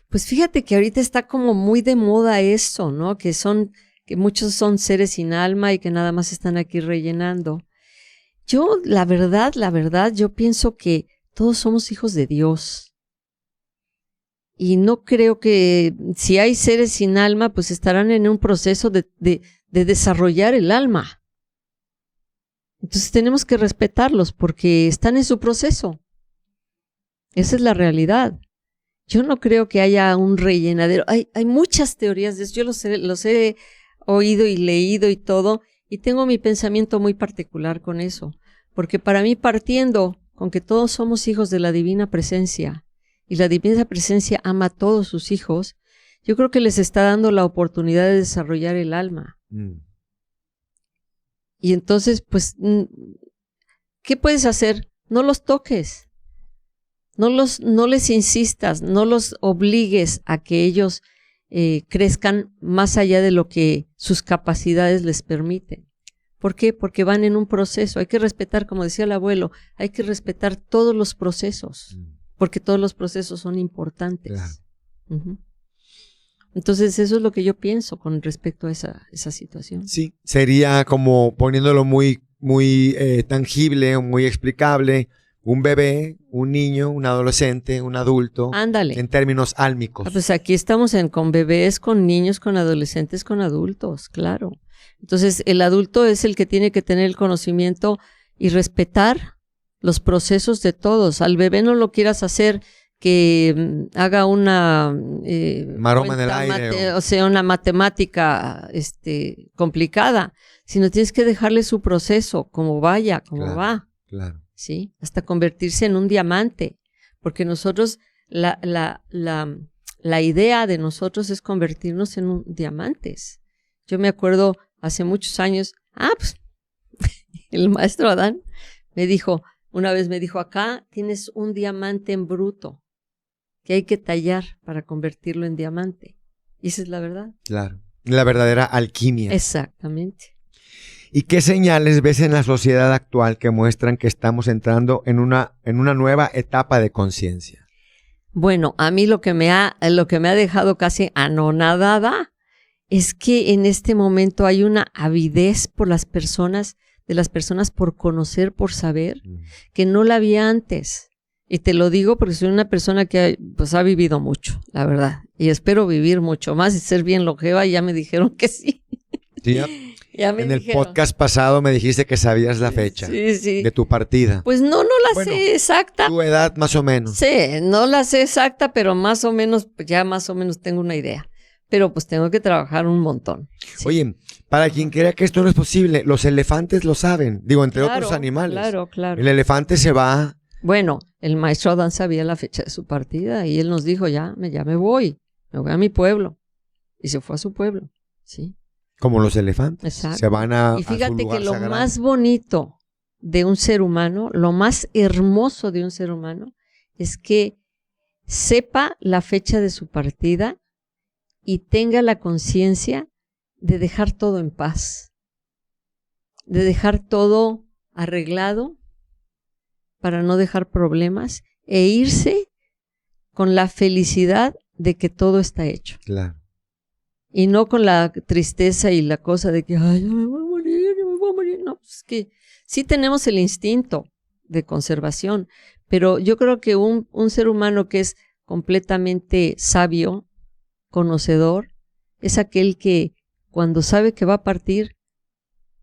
Pues fíjate que ahorita está como muy de moda eso, ¿no? Que muchos son seres sin alma y que nada más están aquí rellenando. Yo, la verdad, yo pienso que todos somos hijos de Dios. Y no creo que si hay seres sin alma, pues estarán en un proceso de desarrollar el alma. Entonces tenemos que respetarlos porque están en su proceso. Esa es la realidad. Yo no creo que haya un rellenadero. Hay muchas teorías de eso. Yo los he oído y leído y todo, y tengo mi pensamiento muy particular con eso. Porque para mí, partiendo con que todos somos hijos de la divina presencia y la divina presencia ama a todos sus hijos, yo creo que les está dando la oportunidad de desarrollar el alma. Y entonces, pues, ¿qué puedes hacer? No los toques. No les insistas, no los obligues a que ellos crezcan más allá de lo que sus capacidades les permiten. ¿Por qué? Porque van en un proceso. Hay que respetar, como decía el abuelo, hay que respetar todos los procesos, porque todos los procesos son importantes. Claro. Uh-huh. Entonces, eso es lo que yo pienso con respecto a esa situación. Sí, sería como poniéndolo muy, muy tangible o muy explicable. Un bebé, un niño, un adolescente, un adulto. Ándale. En términos álmicos. Pues aquí estamos con bebés, con niños, con adolescentes, con adultos, claro. Entonces, el adulto es el que tiene que tener el conocimiento y respetar los procesos de todos. Al bebé no lo quieras hacer que haga una maroma en el aire. O sea, una matemática complicada, sino tienes que dejarle su proceso, como vaya, como claro, va. Claro. ¿Sí? Hasta convertirse en un diamante. Porque nosotros, la idea de nosotros es convertirnos en diamantes. Yo me acuerdo hace muchos años, pues, el maestro Adán una vez me dijo, acá tienes un diamante en bruto que hay que tallar para convertirlo en diamante. Y esa es la verdad. Claro. La verdadera alquimia. Exactamente. ¿Y qué señales ves en la sociedad actual que muestran que estamos entrando en una nueva etapa de conciencia? Bueno, a mí lo que me ha dejado casi anonadada es que en este momento hay una avidez de las personas por conocer, por saber, que no la había antes. Y te lo digo porque soy una persona que ha vivido mucho, la verdad. Y espero vivir mucho más y ser bien longeva, y ya me dijeron que sí. Sí, ya me dijeron. El podcast pasado me dijiste que sabías la fecha de tu partida. Pues no la sé exacta. Tu edad más o menos. Sí, no la sé exacta, pero más o menos, ya más o menos tengo una idea. Pero pues tengo que trabajar un montón. Sí. Oye, para quien crea que esto no es posible, los elefantes lo saben. Digo, entre otros animales. Claro. El elefante se va. Bueno, el maestro Adán sabía la fecha de su partida y él nos dijo, ya me voy a mi pueblo. Y se fue a su pueblo, ¿sí? Como los elefantes. Exacto. Se van a Y fíjate su lugar que lo sagrado. más bonito de un ser humano, lo más hermoso de un ser humano, es que sepa la fecha de su partida y tenga la conciencia de dejar todo en paz, de dejar todo arreglado para no dejar problemas e irse con la felicidad de que todo está hecho. Claro. Y no con la tristeza y la cosa de que, ay, ya me voy a morir. No, pues es que sí tenemos el instinto de conservación, pero yo creo que un ser humano que es completamente sabio, conocedor, es aquel que cuando sabe que va a partir,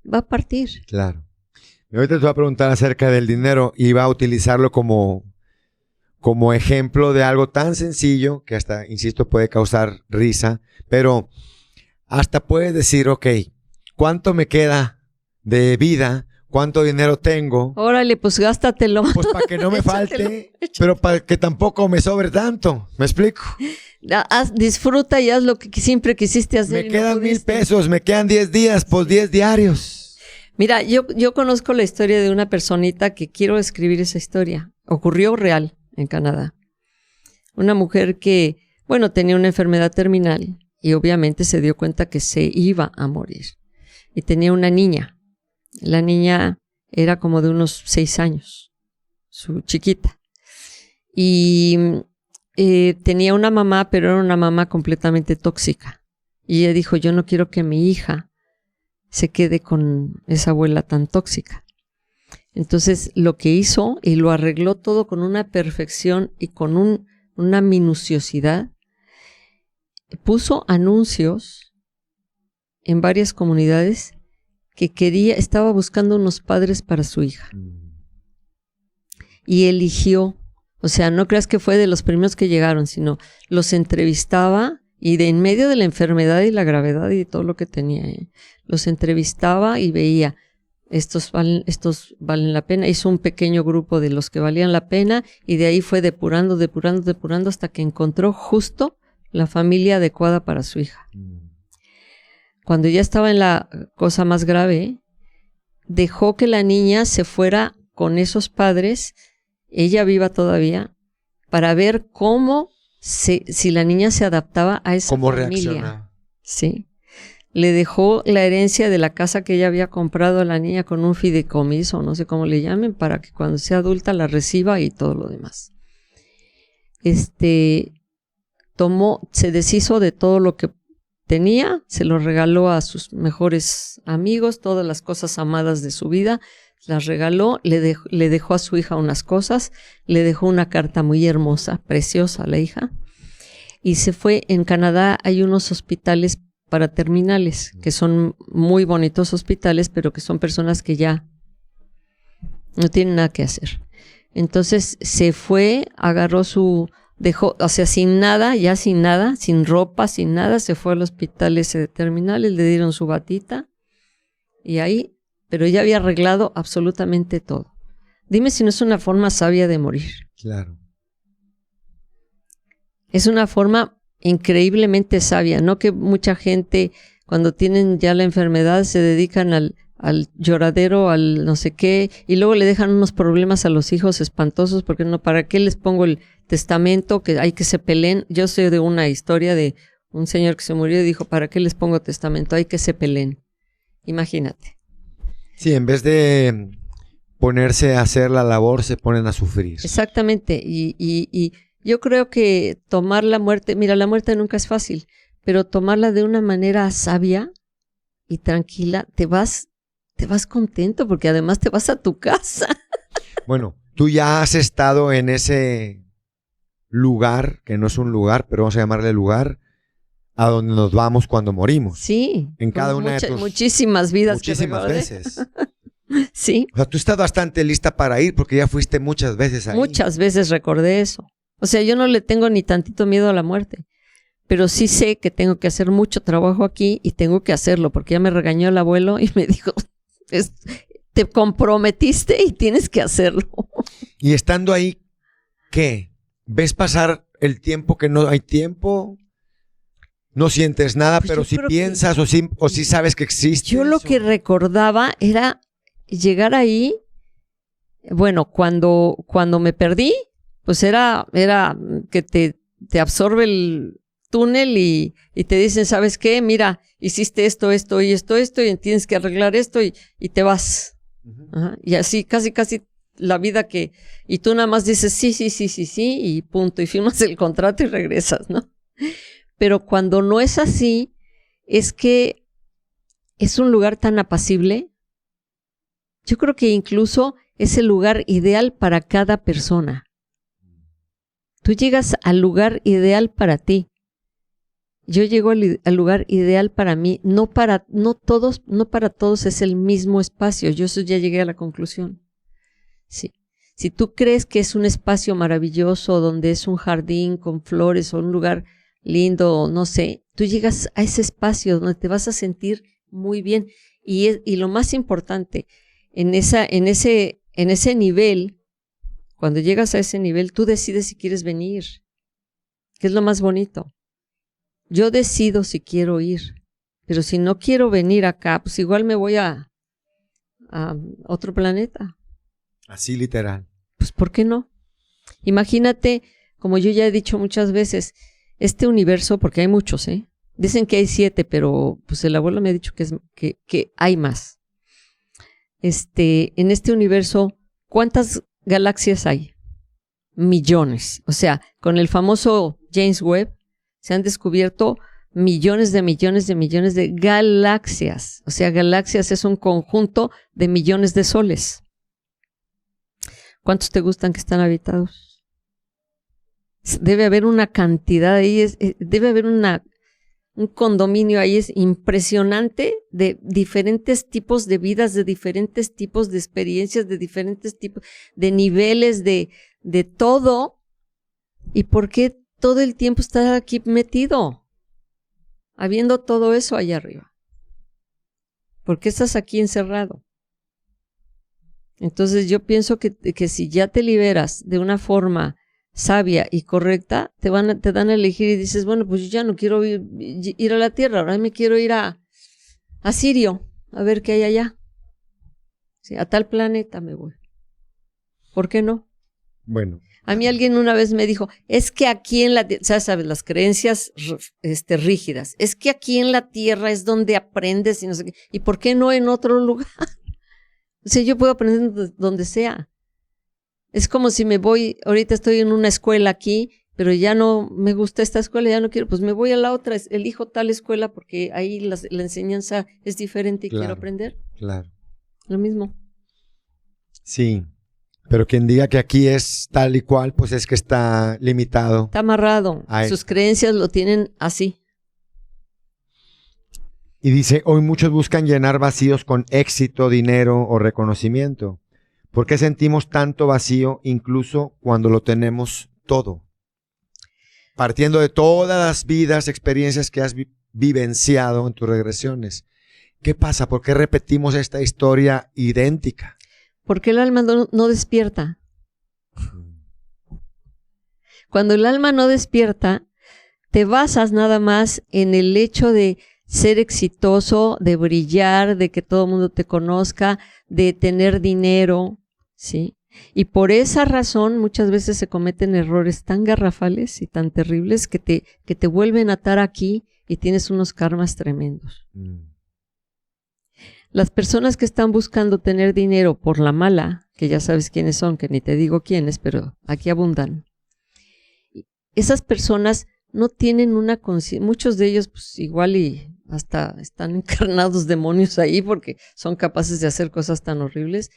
va a partir. Claro. Y ahorita te voy a preguntar acerca del dinero y va a utilizarlo como ejemplo de algo tan sencillo que hasta, insisto, puede causar risa, pero hasta puedes decir, ok, ¿cuánto me queda de vida? ¿Cuánto dinero tengo? Órale, pues gástatelo. Pues para que no me falte, pero para que tampoco me sobre tanto. ¿Me explico? Disfruta y haz lo que siempre quisiste hacer. Me quedan 1,000 pesos, me quedan 10 días, pues 10 diarios. Mira, yo conozco la historia de una personita que quiero escribir esa historia. Ocurrió real en Canadá. Una mujer que, tenía una enfermedad terminal y obviamente se dio cuenta que se iba a morir. Y tenía una niña. La niña era como de unos 6 años, su chiquita. Y tenía una mamá, pero era una mamá completamente tóxica. Y ella dijo, yo no quiero que mi hija se quede con esa abuela tan tóxica. Entonces lo que hizo, y lo arregló todo con una perfección y con una minuciosidad, puso anuncios en varias comunidades que estaba buscando unos padres para su hija. Y eligió, o sea, no creas que fue de los primeros que llegaron, sino los entrevistaba y de en medio de la enfermedad y la gravedad y todo lo que tenía, los entrevistaba y veía, estos valen la pena. Hizo un pequeño grupo de los que valían la pena y de ahí fue depurando hasta que encontró justo la familia adecuada para su hija. Cuando ya estaba en la cosa más grave, dejó que la niña se fuera con esos padres, ella viva todavía, para ver si la niña se adaptaba a esa ¿Cómo familia. reaccionaba? Sí. Le dejó la herencia de la casa que ella había comprado a la niña con un fideicomiso, no sé cómo le llamen, para que cuando sea adulta la reciba y todo lo demás. Se deshizo de todo lo que tenía, se lo regaló a sus mejores amigos, todas las cosas amadas de su vida, las regaló, le dejó a su hija unas cosas, le dejó una carta muy hermosa, preciosa a la hija, y se fue. En Canadá hay unos hospitales para terminales, que son muy bonitos hospitales, pero que son personas que ya no tienen nada que hacer. Entonces se fue, dejó, o sea, sin nada, sin ropa, sin nada, se fue al hospital ese de terminales, le dieron su batita y ahí, pero ella había arreglado absolutamente todo. Dime si no es una forma sabia de morir. Claro. Es una forma increíblemente sabia, no que mucha gente cuando tienen ya la enfermedad se dedican al lloradero, al no sé qué, y luego le dejan unos problemas a los hijos espantosos, porque no, ¿para qué les pongo el testamento? Que hay que se peleen. Yo sé de una historia de un señor que se murió y dijo, ¿para qué les pongo testamento? Hay que se peleen. Imagínate. Sí, en vez de ponerse a hacer la labor, se ponen a sufrir. Exactamente, y yo creo que tomar la muerte, mira, la muerte nunca es fácil, pero tomarla de una manera sabia y tranquila, te vas contento porque además te vas a tu casa. Bueno, tú ya has estado en ese lugar, que no es un lugar, pero vamos a llamarle lugar, a donde nos vamos cuando morimos. Sí. En cada una de tus... Muchísimas vidas. Muchísimas veces. Sí. O sea, tú estás bastante lista para ir porque ya fuiste muchas veces ahí. Muchas veces recordé eso. O sea, yo no le tengo ni tantito miedo a la muerte, pero sí sé que tengo que hacer mucho trabajo aquí y tengo que hacerlo porque ya me regañó el abuelo y me dijo, te comprometiste y tienes que hacerlo. Y estando ahí, ¿qué? ¿Ves pasar el tiempo que no hay tiempo? No sientes nada, pues pero si piensas o si sabes que existe. Yo lo que recordaba era llegar ahí, bueno, cuando me perdí, pues era que te absorbe el túnel y te dicen, ¿sabes qué? Mira, hiciste esto y tienes que arreglar esto y te vas. Uh-huh. Ajá. Y así casi la vida y tú nada más dices sí y punto, y firmas el contrato y regresas, ¿no? Pero cuando no es así, es que es un lugar tan apacible. Yo creo que incluso es el lugar ideal para cada persona. Tú llegas al lugar ideal para ti. Yo llego al lugar ideal para mí. No para todos es el mismo espacio. Yo eso ya llegué a la conclusión. Sí. Si tú crees que es un espacio maravilloso, donde es un jardín con flores o un lugar lindo, no sé, tú llegas a ese espacio donde te vas a sentir muy bien. Y lo más importante, en ese nivel, cuando llegas a ese nivel, tú decides si quieres venir, que es lo más bonito. Yo decido si quiero ir, pero si no quiero venir acá, pues igual me voy a otro planeta. Así literal. Pues ¿por qué no? Imagínate, como yo ya he dicho muchas veces, este universo, porque hay muchos, dicen que hay 7, pero pues el abuelo me ha dicho que hay más. En este universo, ¿cuántas galaxias hay? Millones. O sea, con el famoso James Webb se han descubierto millones de galaxias. O sea, galaxias es un conjunto de millones de soles. ¿Cuántos te gustan que están habitados? Debe haber una cantidad ahí, debe haber un condominio ahí, es impresionante, de diferentes tipos de vidas, de diferentes tipos de experiencias, de diferentes tipos de niveles, de todo. ¿Y por qué todo el tiempo estás aquí metido? Habiendo todo eso allá arriba. ¿Por qué estás aquí encerrado? Entonces yo pienso que si ya te liberas de una forma sabia y correcta, te dan a elegir y dices, bueno, pues yo ya no quiero ir a la Tierra, ahora me quiero ir a Sirio, a ver qué hay allá. Sí, a tal planeta me voy. ¿Por qué no? Bueno. A mí alguien una vez me dijo, es que aquí en la Tierra, sabes, las creencias rígidas, es que aquí en la Tierra es donde aprendes y no sé qué. ¿Y por qué no en otro lugar? O sea, yo puedo aprender donde sea. Es como si me voy, ahorita estoy en una escuela aquí, pero ya no me gusta esta escuela, ya no quiero, pues me voy a la otra, elijo tal escuela porque ahí la enseñanza es diferente y quiero aprender. Claro. Lo mismo. Sí, pero quien diga que aquí es tal y cual, pues es que está limitado. Está amarrado. Sus creencias lo tienen así. Y dice, hoy muchos buscan llenar vacíos con éxito, dinero o reconocimiento. ¿Por qué sentimos tanto vacío incluso cuando lo tenemos todo? Partiendo de todas las vidas, experiencias que has vivenciado en tus regresiones. ¿Qué pasa? ¿Por qué repetimos esta historia idéntica? Porque el alma no despierta. Cuando el alma no despierta, te basas nada más en el hecho de ser exitoso, de brillar, de que todo el mundo te conozca, de tener dinero, ¿sí? Y por esa razón muchas veces se cometen errores tan garrafales y tan terribles que te vuelven a atar aquí y tienes unos karmas tremendos. Las personas que están buscando tener dinero por la mala, que ya sabes quiénes son, que ni te digo quiénes, pero aquí abundan. Esas personas no tienen una conciencia, muchos de ellos pues igual y hasta están encarnados demonios ahí porque son capaces de hacer cosas tan horribles,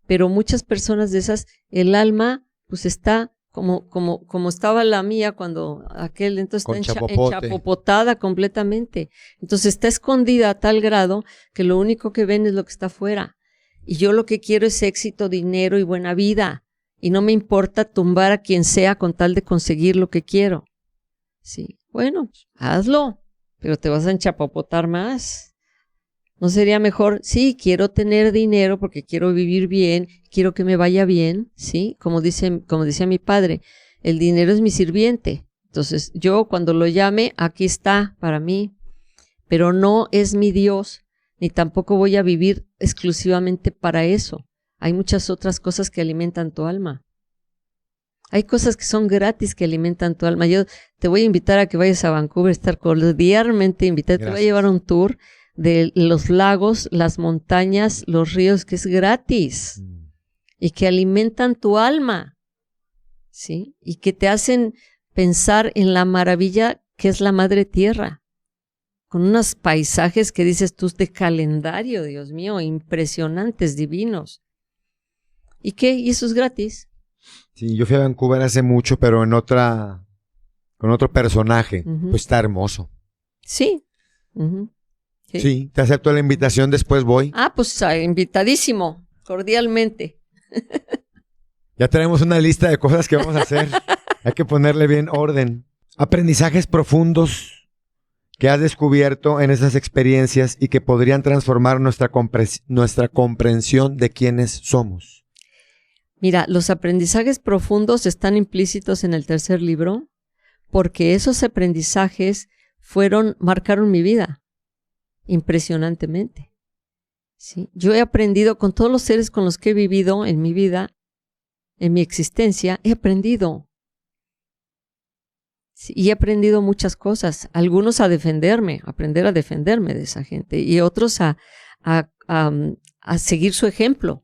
pero muchas personas de esas, el alma pues está como estaba la mía cuando aquel entonces está enchapopotada completamente. Entonces está escondida a tal grado que lo único que ven es lo que está afuera. Y yo lo que quiero es éxito, dinero y buena vida. Y no me importa tumbar a quien sea con tal de conseguir lo que quiero. Sí, bueno, hazlo, pero te vas a enchapopotar más. ¿No sería mejor? Sí, quiero tener dinero porque quiero vivir bien, quiero que me vaya bien, ¿sí? Como decía mi padre, el dinero es mi sirviente. Entonces, yo cuando lo llame, aquí está para mí, pero no es mi Dios, ni tampoco voy a vivir exclusivamente para eso. Hay muchas otras cosas que alimentan tu alma. Hay cosas que son gratis que alimentan tu alma. Yo te voy a invitar a que vayas a Vancouver, estar cordialmente invitada. Te voy a llevar a un tour de los lagos, las montañas, los ríos, que es gratis y que alimentan tu alma, ¿sí? Y que te hacen pensar en la maravilla que es la madre tierra, con unos paisajes que dices tú de calendario, Dios mío, impresionantes, divinos. ¿Y qué? ¿Y eso es gratis? Sí, yo fui a Vancouver hace mucho, pero con otro personaje. Pues está hermoso. Sí. Sí, te acepto la invitación, después voy. Ah, pues invitadísimo, cordialmente. Ya tenemos una lista de cosas que vamos a hacer. Hay que ponerle bien orden. Aprendizajes profundos que has descubierto en esas experiencias y que podrían transformar nuestra comprensión de quiénes somos. Mira, los aprendizajes profundos están implícitos en el tercer libro porque esos aprendizajes marcaron mi vida impresionantemente. ¿Sí? Yo he aprendido con todos los seres con los que he vivido en mi vida, en mi existencia, he aprendido. Sí, y he aprendido muchas cosas, algunos a aprender a defenderme de esa gente y otros a seguir su ejemplo.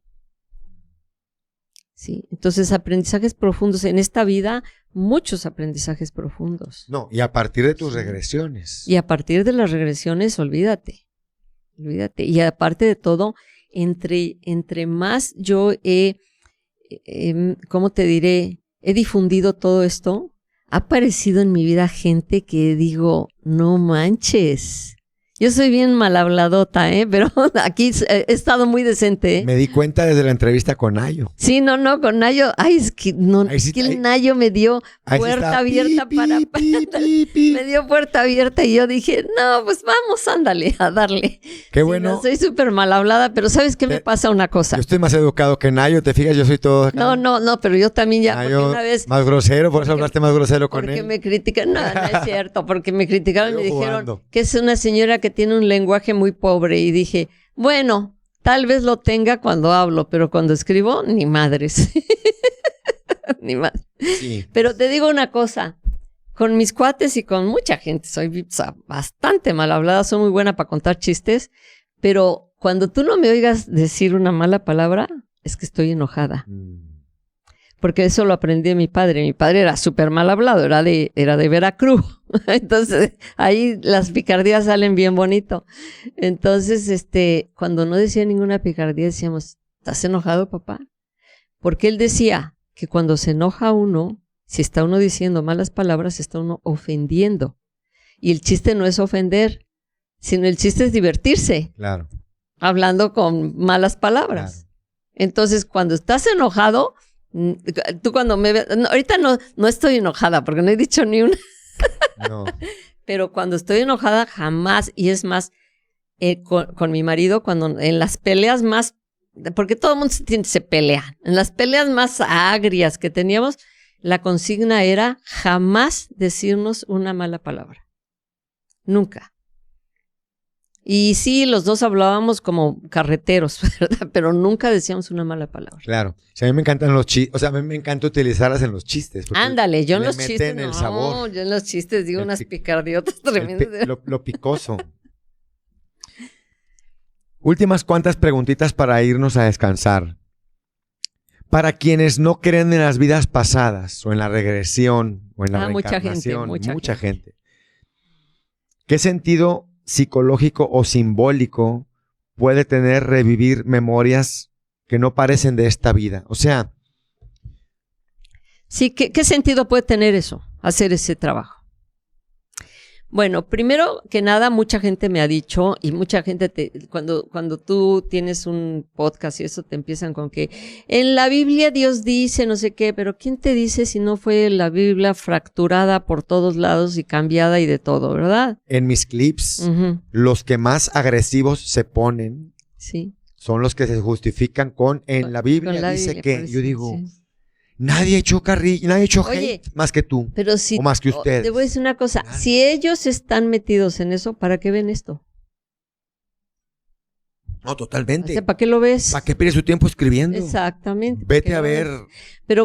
Sí, entonces aprendizajes profundos en esta vida, muchos aprendizajes profundos. No, y a partir de tus regresiones. Y a partir de las regresiones, olvídate. Y aparte de todo, entre más yo ¿cómo te diré? He difundido todo esto, ha aparecido en mi vida gente que digo, no manches. Yo soy bien mal habladota, pero aquí he estado muy decente, ¿eh? Me di cuenta desde la entrevista con Nayo. Sí, no, con Nayo. Ay, es que, no, Ahí sí, es que ahí- el Nayo me dio Ahí sí puerta está. abierta Pi, para... pi, pi, pi. Me dio puerta abierta y yo dije, no, pues vamos, ándale, a darle. Qué Sí, bueno. no, soy súper mal hablada, pero ¿sabes qué me pasa una cosa? Yo estoy más educado que Nayo, ¿te fijas? Yo soy todo acá. No, pero yo también ya, Nayo, porque una vez... más grosero, por eso hablaste más grosero con Porque él. me critican, no es cierto, porque me criticaron y me Estoy dijeron jugando. que es una señora que tiene un lenguaje muy pobre y dije, bueno, tal vez lo tenga cuando hablo, pero cuando escribo, ni madres. Ni madres. Sí. Pero te digo una cosa, con mis cuates y con mucha gente, soy bastante mal hablada, soy muy buena para contar chistes, pero cuando tú no me oigas decir una mala palabra, es que estoy enojada. Porque eso lo aprendí de mi padre. Mi padre era súper mal hablado, era de Veracruz. Entonces, ahí las picardías salen bien bonito. Entonces, cuando no decía ninguna picardía, decíamos, ¿estás enojado, papá? Porque él decía que cuando se enoja uno, si está uno diciendo malas palabras, está uno ofendiendo. Y el chiste no es ofender, sino el chiste es divertirse, Claro. hablando con malas palabras. Claro. Entonces, cuando estás enojado, tú cuando me ves, no, ahorita no estoy enojada porque no he dicho ni una, No. pero cuando estoy enojada jamás, y es más, con mi marido, cuando en las peleas más, porque todo el mundo se pelea, en las peleas más agrias que teníamos, la consigna era jamás decirnos una mala palabra. Nunca. Y sí, los dos hablábamos como carreteros, ¿verdad? Pero nunca decíamos una mala palabra. Claro. O sea, a mí me encantan los chistes. O sea, a mí me encanta utilizarlas en los chistes. porque Ándale, yo en le los meten chistes el no, sabor. yo en los chistes digo El unas pic- picardiotas tremendas. Lo picoso. Últimas cuantas preguntitas para irnos a descansar. Para quienes no creen en las vidas pasadas o en la regresión o en la Mucha gente, reencarnación, mucha gente. ¿Qué sentido psicológico o simbólico puede tener revivir memorias que no parecen de esta vida? O sea, Sí, ¿qué sentido puede tener eso, hacer ese trabajo? Bueno, primero que nada, mucha gente me ha dicho, y mucha gente, cuando tú tienes un podcast y eso, te empiezan con que en la Biblia Dios dice no sé qué, pero ¿quién te dice si no fue la Biblia fracturada por todos lados y cambiada y de todo, verdad? en mis clips, Ujú, los que más agresivos se ponen sí. son los que se justifican con en la Biblia Con la dice Biblia, que. por eso, Yo digo, sí. nadie echó carrilla, nadie echó Oye, hate más que tú. Pero si, O más que ustedes. te voy a decir una cosa, Nadie. si ellos están metidos en eso, ¿para qué ven esto? No, O totalmente. sea, ¿para qué lo ves? ¿Para qué pierdes tu tiempo escribiendo? Exactamente. Vete ¿para a qué lo ver. ves? Pero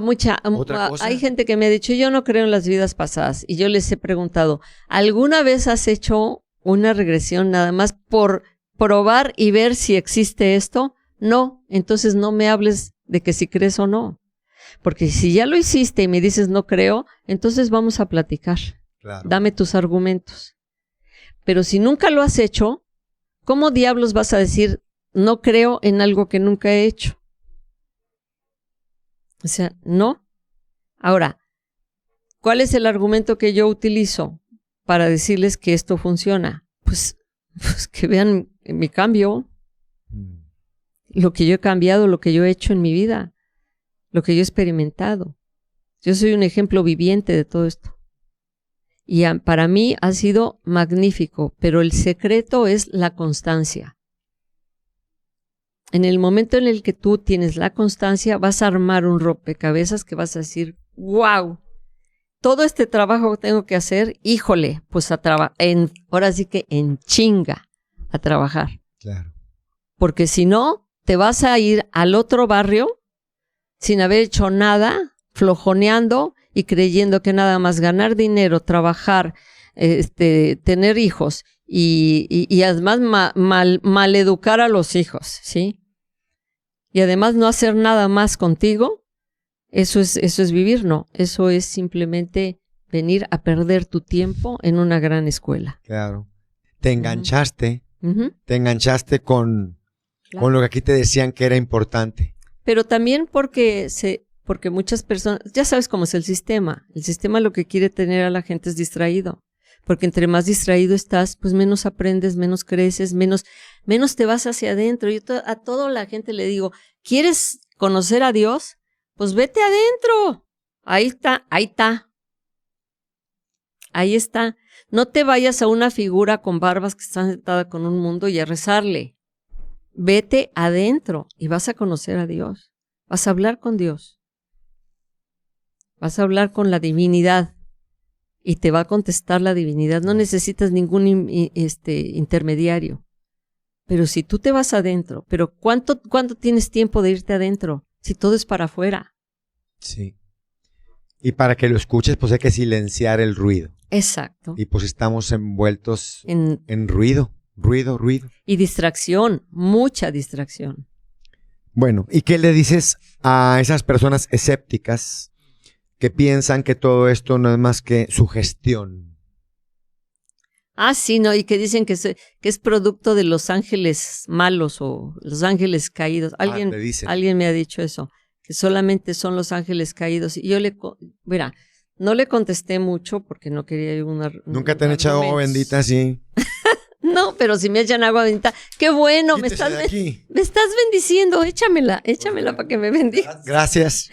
Otra cosa. hay gente que me ha dicho, yo no creo en las vidas pasadas. Y yo les he preguntado, ¿alguna vez has hecho una regresión nada más por probar y ver si existe esto? No, entonces no me hables de que si crees o no. Porque si ya lo hiciste y me dices no creo, entonces vamos a platicar. Claro. Dame tus argumentos. Pero si nunca lo has hecho, ¿cómo diablos vas a decir no creo en algo que nunca he hecho? O sea, no. Ahora, ¿cuál es el argumento que yo utilizo para decirles que esto funciona? Pues que vean mi cambio, Mm. lo que yo he cambiado, lo que yo he hecho en mi vida, lo que yo he experimentado. Yo soy un ejemplo viviente de todo esto. Y para mí ha sido magnífico, pero el secreto es la constancia. En el momento en el que tú tienes la constancia, vas a armar un rompecabezas que vas a decir, wow, todo este trabajo que tengo que hacer, híjole, pues ahora sí que en chinga a trabajar. Claro. Porque si no, te vas a ir al otro barrio sin haber hecho nada, flojoneando y creyendo que nada más ganar dinero, trabajar, tener hijos y además maleducar a los hijos, ¿sí? Y además no hacer nada más contigo, eso es vivir, no. Eso es simplemente venir a perder tu tiempo en una gran escuela. Claro. Te enganchaste. Ujú. Te enganchaste con Claro. lo que aquí te decían que era importante. Pero también porque muchas personas, ya sabes cómo es el sistema lo que quiere tener a la gente es distraído. Porque entre más distraído estás, pues menos aprendes, menos creces, menos te vas hacia adentro. Yo a toda la gente le digo, ¿quieres conocer a Dios? Pues vete adentro. Ahí está, ahí está. Ahí está. No te vayas a una figura con barbas que está sentada con un mundo y a rezarle. Vete adentro y vas a conocer a Dios. Vas a hablar con Dios. Vas a hablar con la divinidad y te va a contestar la divinidad. No necesitas ningún intermediario. Pero si tú te vas adentro, pero ¿cuánto tienes tiempo de irte adentro? Si todo es para afuera. Sí. Y para que lo escuches, pues hay que silenciar el ruido. Exacto. Y pues estamos envueltos en ruido. Y distracción, mucha distracción. Bueno, ¿y qué le dices a esas personas escépticas que piensan que todo esto no es más que sugestión? Ah, sí, ¿no? Y que dicen que es producto de los ángeles malos o los ángeles caídos. Alguien me ha dicho eso, que solamente son los ángeles caídos. Y yo mira, no le contesté mucho porque no quería ¿Nunca te han echado agua bendita así? No, pero si me echan agua bendita, qué bueno, me estás bendiciendo, échamela para que me bendigas. Gracias.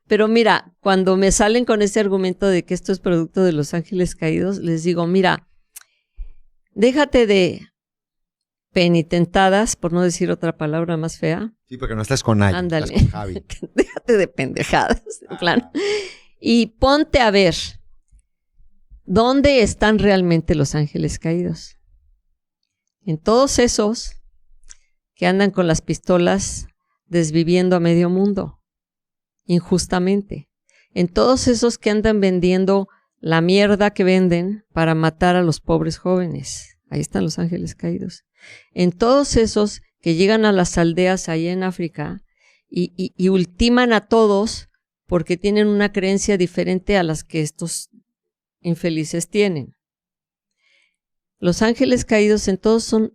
Pero mira, cuando me salen con ese argumento de que esto es producto de los ángeles caídos, les digo, mira, déjate de penitentadas, por no decir otra palabra más fea. Sí, porque no estás con nadie. Ándale. Estás con Javi. Déjate de pendejadas, en plan. Y ponte a ver, ¿dónde están realmente los ángeles caídos? En todos esos que andan con las pistolas desviviendo a medio mundo, injustamente. En todos esos que andan vendiendo la mierda que venden para matar a los pobres jóvenes. Ahí están los ángeles caídos. En todos esos que llegan a las aldeas ahí en África y ultiman a todos porque tienen una creencia diferente a las que estos infelices tienen. Los ángeles caídos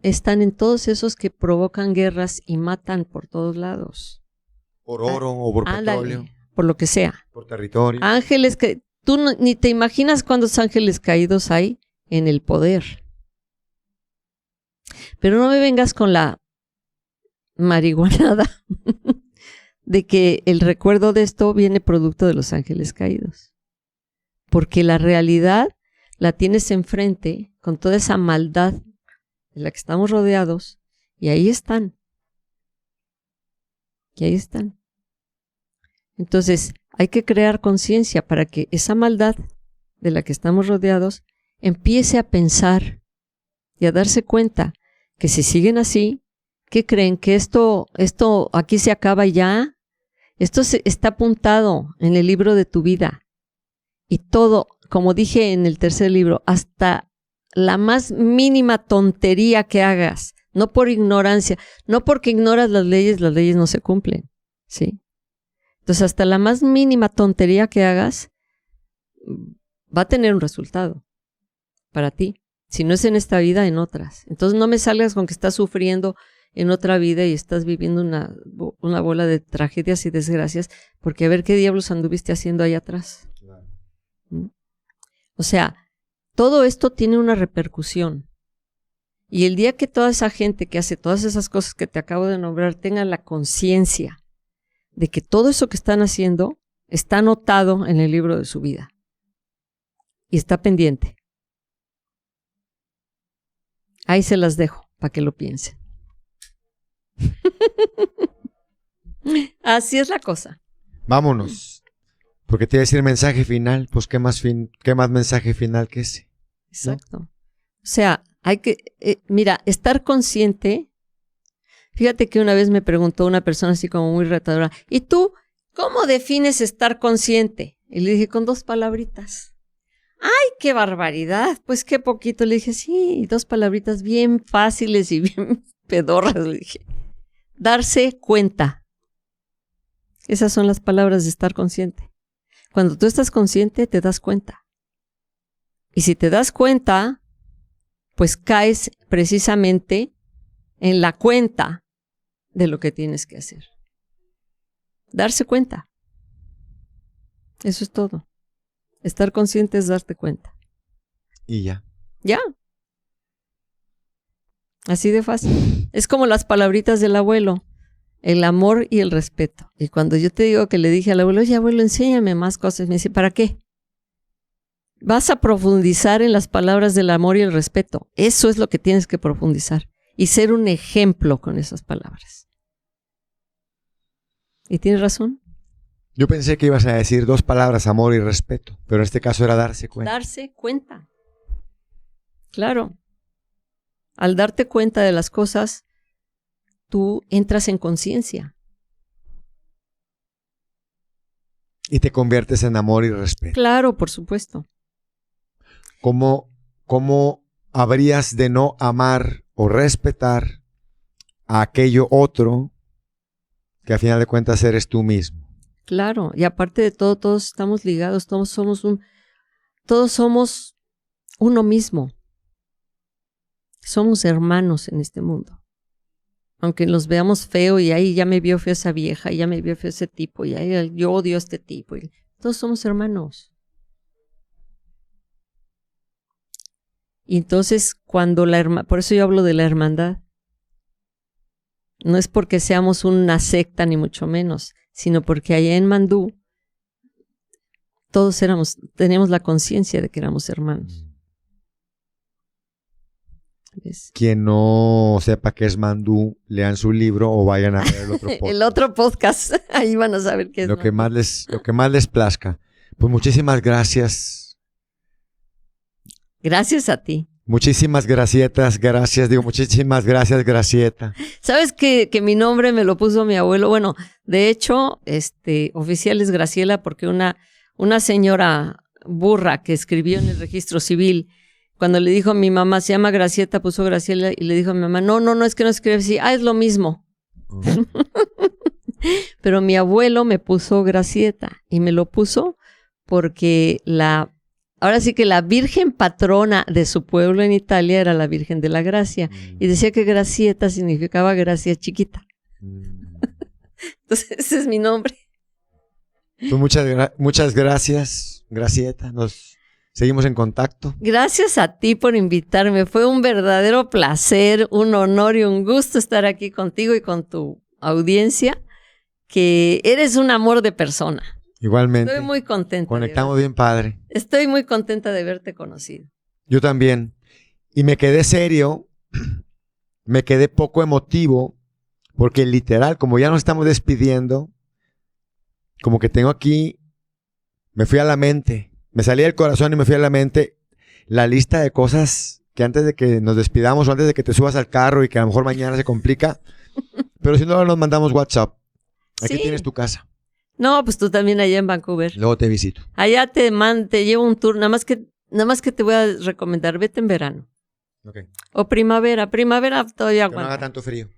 están en todos esos que provocan guerras y matan por todos lados. Por oro o por petróleo. Por lo que sea. Por territorio. Ángeles que tú ni te imaginas cuántos ángeles caídos hay en el poder. Pero no me vengas con la marihuanada de que el recuerdo de esto viene producto de los ángeles caídos. Porque la realidad la tienes enfrente con toda esa maldad de la que estamos rodeados y ahí están. Y ahí están. Entonces, hay que crear conciencia para que esa maldad de la que estamos rodeados empiece a pensar y a darse cuenta que si siguen así, ¿qué creen? ¿Que esto aquí se acaba ya? Esto está apuntado en el libro de tu vida. Y todo, como dije en el tercer libro, hasta la más mínima tontería que hagas, no por ignorancia, no porque ignoras las leyes no se cumplen, ¿sí? Entonces, hasta la más mínima tontería que hagas va a tener un resultado para ti. Si no es en esta vida, en otras. Entonces, no me salgas con que estás sufriendo en otra vida y estás viviendo una bola de tragedias y desgracias, porque a ver qué diablos anduviste haciendo ahí atrás. O sea, todo esto tiene una repercusión. Y el día que toda esa gente que hace todas esas cosas que te acabo de nombrar tenga la conciencia de que todo eso que están haciendo está anotado en el libro de su vida y está pendiente. Ahí se las dejo para que lo piensen. Así es la cosa. Vámonos. Porque te iba a decir mensaje final, pues qué más mensaje final que ese. Exacto. ¿No? O sea, hay que, mira, estar consciente. Fíjate que una vez me preguntó una persona así como muy retadora, ¿y tú cómo defines estar consciente? Y le dije, con 2 palabritas. ¡Ay, qué barbaridad! Pues qué poquito. Le dije, sí, 2 palabritas bien fáciles y bien pedorras. Le dije, darse cuenta. Esas son las palabras de estar consciente. Cuando tú estás consciente, te das cuenta. Y si te das cuenta, pues caes precisamente en la cuenta de lo que tienes que hacer. Darse cuenta. Eso es todo. Estar consciente es darte cuenta. Y ya. Ya. Así de fácil. Es como las palabritas del abuelo. El amor y el respeto. Y cuando yo te digo que le dije al abuelo, oye, abuelo, enséñame más cosas. Me dice, ¿para qué? Vas a profundizar en las palabras del amor y el respeto. Eso es lo que tienes que profundizar. Y ser un ejemplo con esas palabras. Y tienes razón. Yo pensé que ibas a decir 2 palabras, amor y respeto, pero en este caso era darse cuenta. Darse cuenta. Claro. Al darte cuenta de las cosas, tú entras en conciencia. Y te conviertes en amor y respeto. Claro, por supuesto. ¿Cómo habrías de no amar o respetar a aquello otro que a final de cuentas eres tú mismo? Claro, y aparte de todo, todos estamos ligados, todos somos uno mismo. Somos hermanos en este mundo. Aunque nos veamos feo y ahí ya me vio feo esa vieja, y ya me vio feo ese tipo, y ahí yo odio a este tipo. Y todos somos hermanos. Y entonces cuando por eso yo hablo de la hermandad. No es porque seamos una secta ni mucho menos, sino porque allá en Mandú todos teníamos la conciencia de que éramos hermanos. ¿Ves? Quien no sepa qué es Mandú, lean su libro o vayan a ver el otro podcast. El otro podcast, ahí van a saber qué es. Lo que más les plazca. Pues muchísimas gracias. Gracias a ti. Muchísimas gracietas, gracias. Muchísimas gracias, Gracieta. ¿Sabes que mi nombre me lo puso mi abuelo? Bueno, de hecho, oficial es Graciela porque una señora burra que escribió en el registro civil, cuando le dijo a mi mamá, se llama Gracieta, puso Graciela y le dijo a mi mamá, no, es que no escribe así. Es lo mismo. Uh-huh. Pero mi abuelo me puso Gracieta y me lo puso porque ahora sí que la virgen patrona de su pueblo en Italia era la Virgen de la Gracia. Y decía que Gracieta significaba gracia chiquita. Entonces, ese es mi nombre. Pues muchas gracias, Gracieta. Nos seguimos en contacto. Gracias a ti por invitarme. Fue un verdadero placer, un honor y un gusto estar aquí contigo y con tu audiencia, que eres un amor de persona. Igualmente. Estoy muy contenta. Conectamos bien padre. Estoy muy contenta de haberte conocido. Yo también. Y me quedé serio, me quedé poco emotivo, porque literal, como ya nos estamos despidiendo, como que tengo aquí, me fui a la mente, me salí del corazón y me fui a la mente la lista de cosas que antes de que nos despidamos o antes de que te subas al carro y que a lo mejor mañana se complica, pero si no nos mandamos WhatsApp. Aquí Sí. tienes tu casa. No, pues tú también allá en Vancouver. Luego te visito. Allá te llevo un tour, nada más que te voy a recomendar, vete en verano. Okay. O primavera todavía Que no aguanta. haga tanto frío.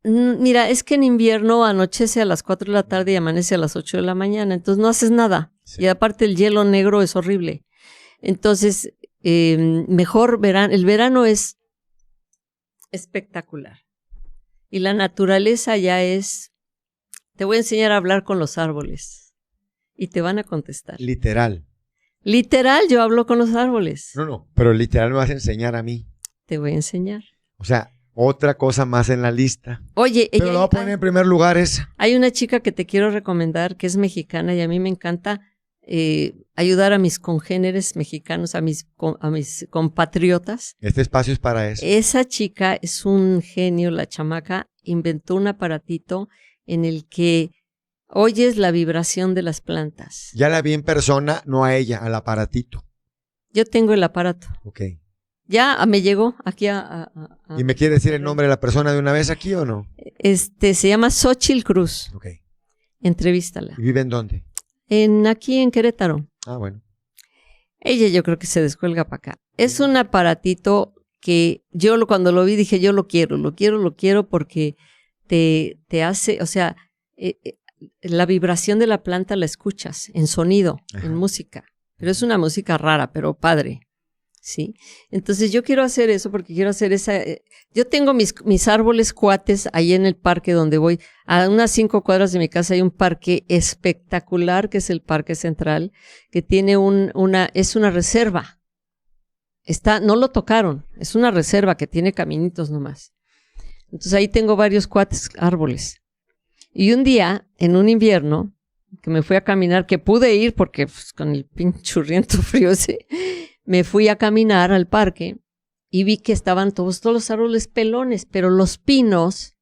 Mira, es que en invierno anochece a las 4 de la tarde y amanece a las 8 de la mañana, entonces no haces nada. Sí. Y aparte el hielo negro es horrible. Entonces, mejor el verano es espectacular. Y la naturaleza ya es... Te voy a enseñar a hablar con los árboles y te van a contestar. Literal. Literal, yo hablo con los árboles. No, pero literal me vas a enseñar a mí. Te voy a enseñar. O sea, otra cosa más en la lista. Oye, Pero lo voy a poner en primer lugar esa. hay una chica que te quiero recomendar que es mexicana y a mí me encanta ayudar a mis congéneres mexicanos, a mis compatriotas. Este espacio es para eso. Esa chica es un genio, la chamaca inventó un aparatito en el que oyes la vibración de las plantas. Ya la vi en persona, no a ella, al aparatito. Yo tengo el aparato. Ok. Ya me llegó aquí ¿Y me quiere decir el nombre de la persona de una vez aquí o no? Se llama Xochitl Cruz. Ok. Entrevístala. ¿Y vive en dónde? Aquí en Querétaro. Ah, bueno. Ella yo creo que se descuelga para acá. Es un aparatito que yo cuando lo vi dije, yo lo quiero porque te hace, o sea, la vibración de la planta la escuchas en sonido, Ajá. en música. Pero es una música rara, pero padre. ¿Sí? Entonces yo quiero hacer eso porque quiero hacer yo tengo mis árboles cuates ahí en el parque donde voy. A unas 5 cuadras de mi casa hay un parque espectacular que es el Parque Central, que tiene es una reserva. no lo tocaron. Es una reserva que tiene caminitos nomás. Entonces ahí tengo varios cuates, árboles. Y un día, en un invierno, que me fui a caminar, que pude ir porque pues, con el pinchurriento frío ese, me fui a caminar al parque y vi que estaban todos los árboles pelones, pero los pinos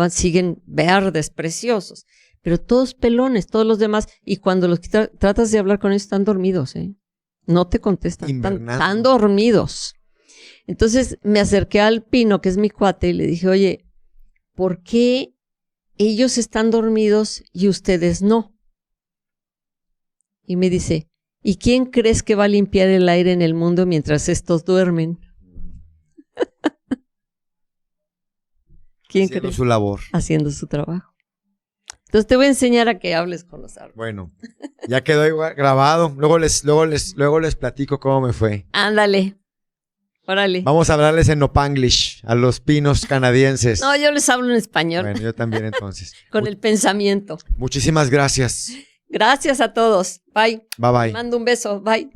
siguen verdes, preciosos, pero todos pelones, todos los demás, y cuando los tratas de hablar con ellos están dormidos, no te contestan, están dormidos. Entonces me acerqué al pino, que es mi cuate, y le dije, oye, ¿por qué ellos están dormidos y ustedes no? Y me dice, ¿y quién crees que va a limpiar el aire en el mundo mientras estos duermen? ¿Quién haciendo crees? su labor. Haciendo su trabajo. Entonces te voy a enseñar a que hables con los árboles. Bueno, ya quedó igual, grabado. Luego les platico cómo me fue. Ándale. Órale. Vamos a hablarles en Nopanglish a los pinos canadienses. No, yo les hablo en español. Bueno, yo también entonces. Con el pensamiento. Muchísimas gracias. Gracias a todos. Bye. Bye bye. Mando un beso. Bye.